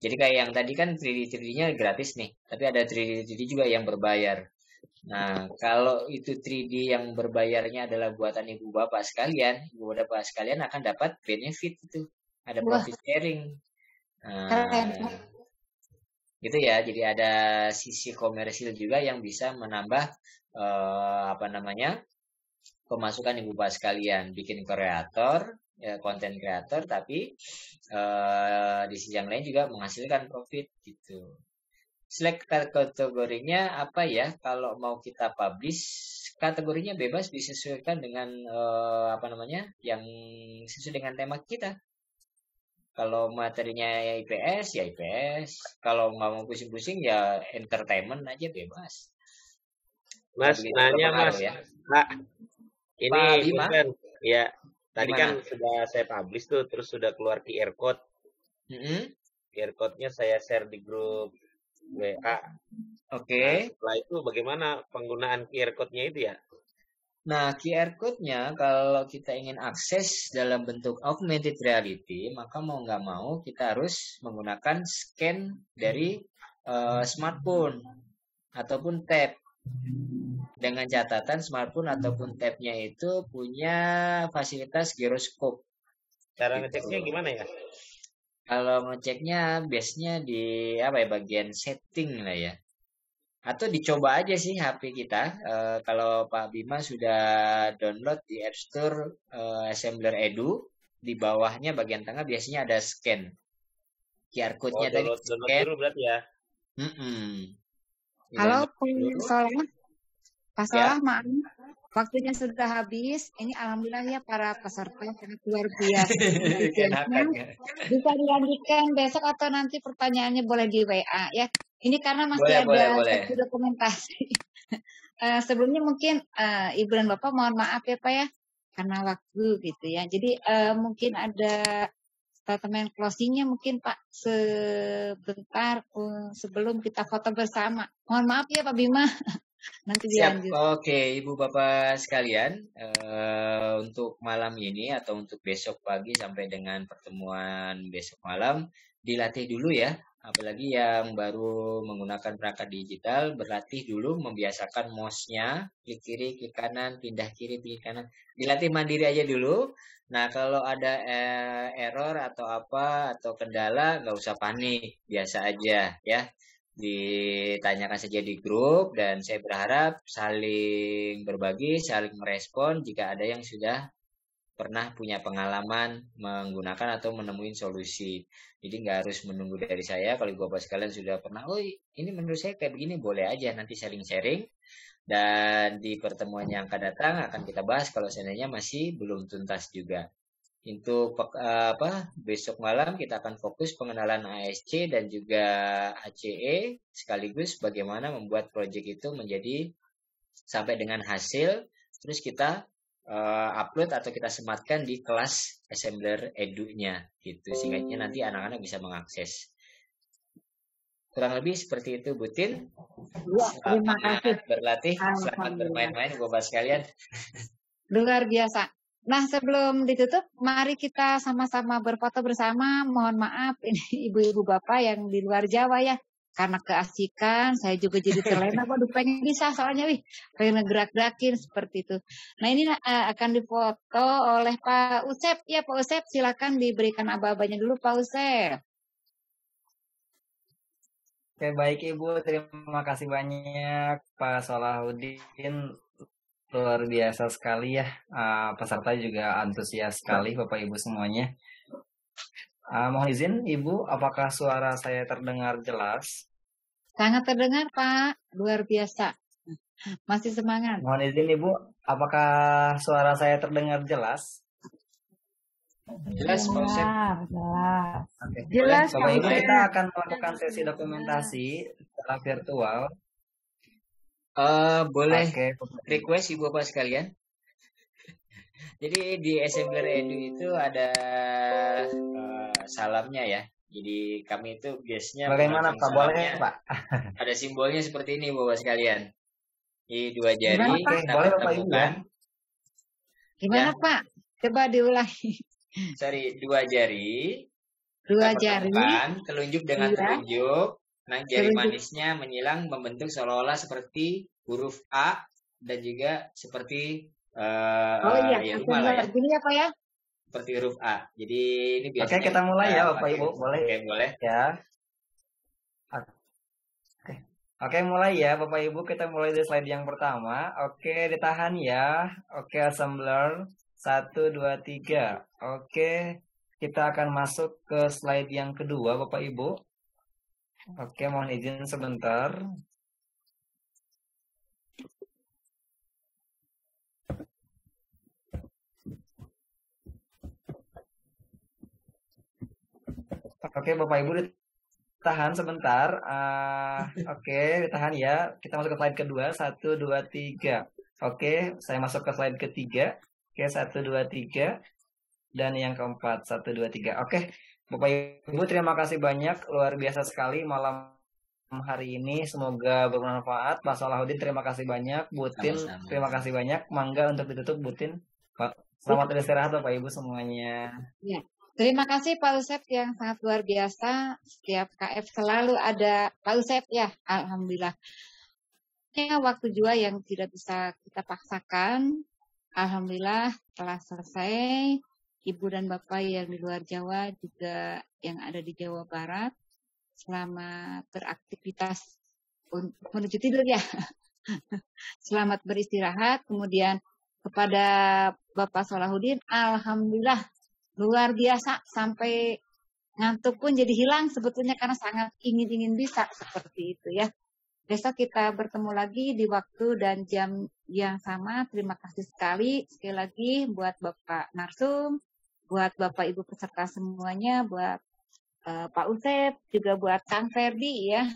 Jadi kayak yang tadi kan 3D-nya gratis nih, tapi ada 3D juga yang berbayar. Nah, kalau itu 3D yang berbayarnya adalah buatan ibu bapak sekalian akan dapat benefit itu. Ada profit sharing. Nah, gitu ya. Jadi ada sisi komersil juga yang bisa menambah pemasukan ibu bapak sekalian. Bikin kreator, konten kreator, tapi di sisi yang lain juga menghasilkan profit gitu. Select kategorinya apa ya? Kalau mau kita publish, kategorinya bebas disesuaikan dengan yang sesuai dengan tema kita. Kalau materinya ya IPS, ya IPS. Kalau nggak mau pusing-pusing ya entertainment aja bebas. Mas, nanya Mas, ya. Pak, ini Bima. kan ya tadi Gimana? kan sudah saya publish tuh, terus sudah keluar QR code. QR code-nya saya share di grup WA. Oke. Nah, setelah itu bagaimana penggunaan QR code-nya itu ya? Nah, QR code-nya kalau kita ingin akses dalam bentuk augmented reality, maka mau nggak mau kita harus menggunakan scan dari smartphone ataupun tab. Dengan catatan smartphone ataupun tab-nya itu punya fasilitas gyroscope. Cara ngeceknya gimana ya? Kalau ngeceknya biasanya di bagian setting lah ya. Atau dicoba aja sih HP kita. Kalau Pak Bima sudah download di App Store Assembler Edu, di bawahnya bagian tengah biasanya ada scan. QR code-nya tadi Download scan. dulu berarti ya. Halo Pak Solah, Ya. maaf. Waktunya sudah habis. Ini alhamdulillah ya para peserta sangat luar biasa. Enakan ya. Bisa dilanjutkan besok atau nanti pertanyaannya boleh di WA ya. Ini karena masih Boleh, ada boleh. satu dokumentasi. Sebelumnya mungkin Ibu dan Bapak mohon maaf ya Pak ya. Karena waktu gitu ya. Jadi mungkin ada statement closingnya mungkin Pak sebentar sebelum kita foto bersama. Mohon maaf ya Pak Bima. Nanti Siap. dilanjut. Oke, Ibu Bapak sekalian, untuk malam ini atau untuk besok pagi sampai dengan pertemuan besok malam, dilatih dulu ya. Apalagi yang baru menggunakan perangkat digital, berlatih dulu membiasakan mouse-nya, klik kiri, klik kanan, pindah kiri, pindah kanan. Dilatih mandiri aja dulu. Nah, kalau ada error atau apa, atau kendala, nggak usah panik, biasa aja ya. Ditanyakan saja di grup dan saya berharap saling berbagi, saling merespon jika ada yang sudah pernah punya pengalaman menggunakan atau menemuin solusi. Jadi nggak harus menunggu dari saya. Kalau Bapak sekalian sudah pernah, oh ini menurut saya kayak begini, boleh aja nanti saling sharing. Dan di pertemuan yang akan datang akan kita bahas kalau seandainya masih belum tuntas juga. Untuk besok malam kita akan fokus pengenalan ASC dan juga ACE sekaligus bagaimana membuat proyek itu menjadi sampai dengan hasil terus kita upload atau kita sematkan di kelas Assembler Edu-nya gitu sehingga nanti anak-anak bisa mengakses. Kurang lebih seperti itu Butin. Ya, terima kasih. Berlatih, selamat bermain-main Bapak sekalian. Luar biasa. Nah, sebelum ditutup, mari kita sama-sama berfoto bersama. Mohon maaf, ini ibu-ibu bapak yang di luar Jawa ya. Karena keasikan, saya juga jadi terlena. Waduh, pengen bisa soalnya, pengen ngegerak-gerakin seperti itu. Nah, ini akan difoto oleh Pak Usep. Ya, Pak Usep, silakan diberikan aba-abanya dulu, Pak Usep. Oke, baik Ibu. Terima kasih banyak Pak Solahuddin. Luar biasa sekali ya. Peserta juga antusias sekali Bapak Ibu semuanya. Mohon izin Ibu, apakah suara saya terdengar jelas? Sangat terdengar Pak, luar biasa. Masih semangat. Mohon izin Ibu, apakah suara saya terdengar jelas? Jelas Pak Usep. Jelas. Oke. Jelas, Bapak Pak Ibu, Usep. kita akan melakukan sesi dokumentasi secara virtual. Boleh Oke. request Ibu Bapak sekalian. Jadi di Assembler Edu itu ada salamnya ya. Jadi kami itu biasanya Bagaimana memasang Pak? Boleh salamnya. Pak? Ada simbolnya seperti ini Bapak sekalian. Di dua jari Gimana Pak? kita Boleh Bapak Ibu ya? pertemukan. Gimana Ya, Pak? Coba diulangi. sorry, dua jari Dua kita jari, pertemukan, telunjuk dengan iya, telunjuk. Nah, jari telunjuk. manisnya menyilang membentuk seolah-olah seperti huruf A dan juga seperti Oh iya, ya rumah lah ya, Assembler. Gini ya Pak ya? seperti huruf A. Jadi ini Oke, biasanya kita mulai kita ya Bapak pakai. Ibu. Boleh Oke, boleh. ya. Oke. Oke, mulai ya Bapak Ibu. Kita mulai dari slide yang pertama. Oke, ditahan ya. Oke, Assembler. 1, 2, 3. Oke, kita akan masuk ke slide yang kedua Bapak Ibu. Oke, mohon izin sebentar. Oke, Bapak Ibu ditahan sebentar. Oke, ditahan ya. Kita masuk ke slide kedua. 1, 2, 3. Oke, saya masuk ke slide ketiga. Oke, 1, 2, 3. Dan yang keempat, 1, 2, 3. Oke, Bapak Ibu terima kasih banyak. Luar biasa sekali malam hari ini. Semoga bermanfaat. Pak Solahuddin terima kasih banyak. Butin Sama-sama. terima kasih banyak. Mangga untuk ditutup Butin. Pak, selamat beristirahat Bapak Ibu semuanya. Ya. Terima kasih Pak Usep yang sangat luar biasa. Setiap KF selalu ada Pak Usep ya. Alhamdulillah. Ya, waktu juga yang tidak bisa kita paksakan. Alhamdulillah telah selesai. Ibu dan Bapak yang di luar Jawa juga yang ada di Jawa Barat. Selamat beraktivitas menuju tidur ya. Selamat beristirahat. Kemudian kepada Bapak Solahuddin, alhamdulillah luar biasa sampai ngantuk pun jadi hilang sebetulnya karena sangat ingin bisa seperti itu ya. Besok kita bertemu lagi di waktu dan jam yang sama. Terima kasih sekali lagi buat Bapak Narsum, buat Bapak Ibu peserta semuanya, buat Pak Usep, juga buat Kang Ferdi ya.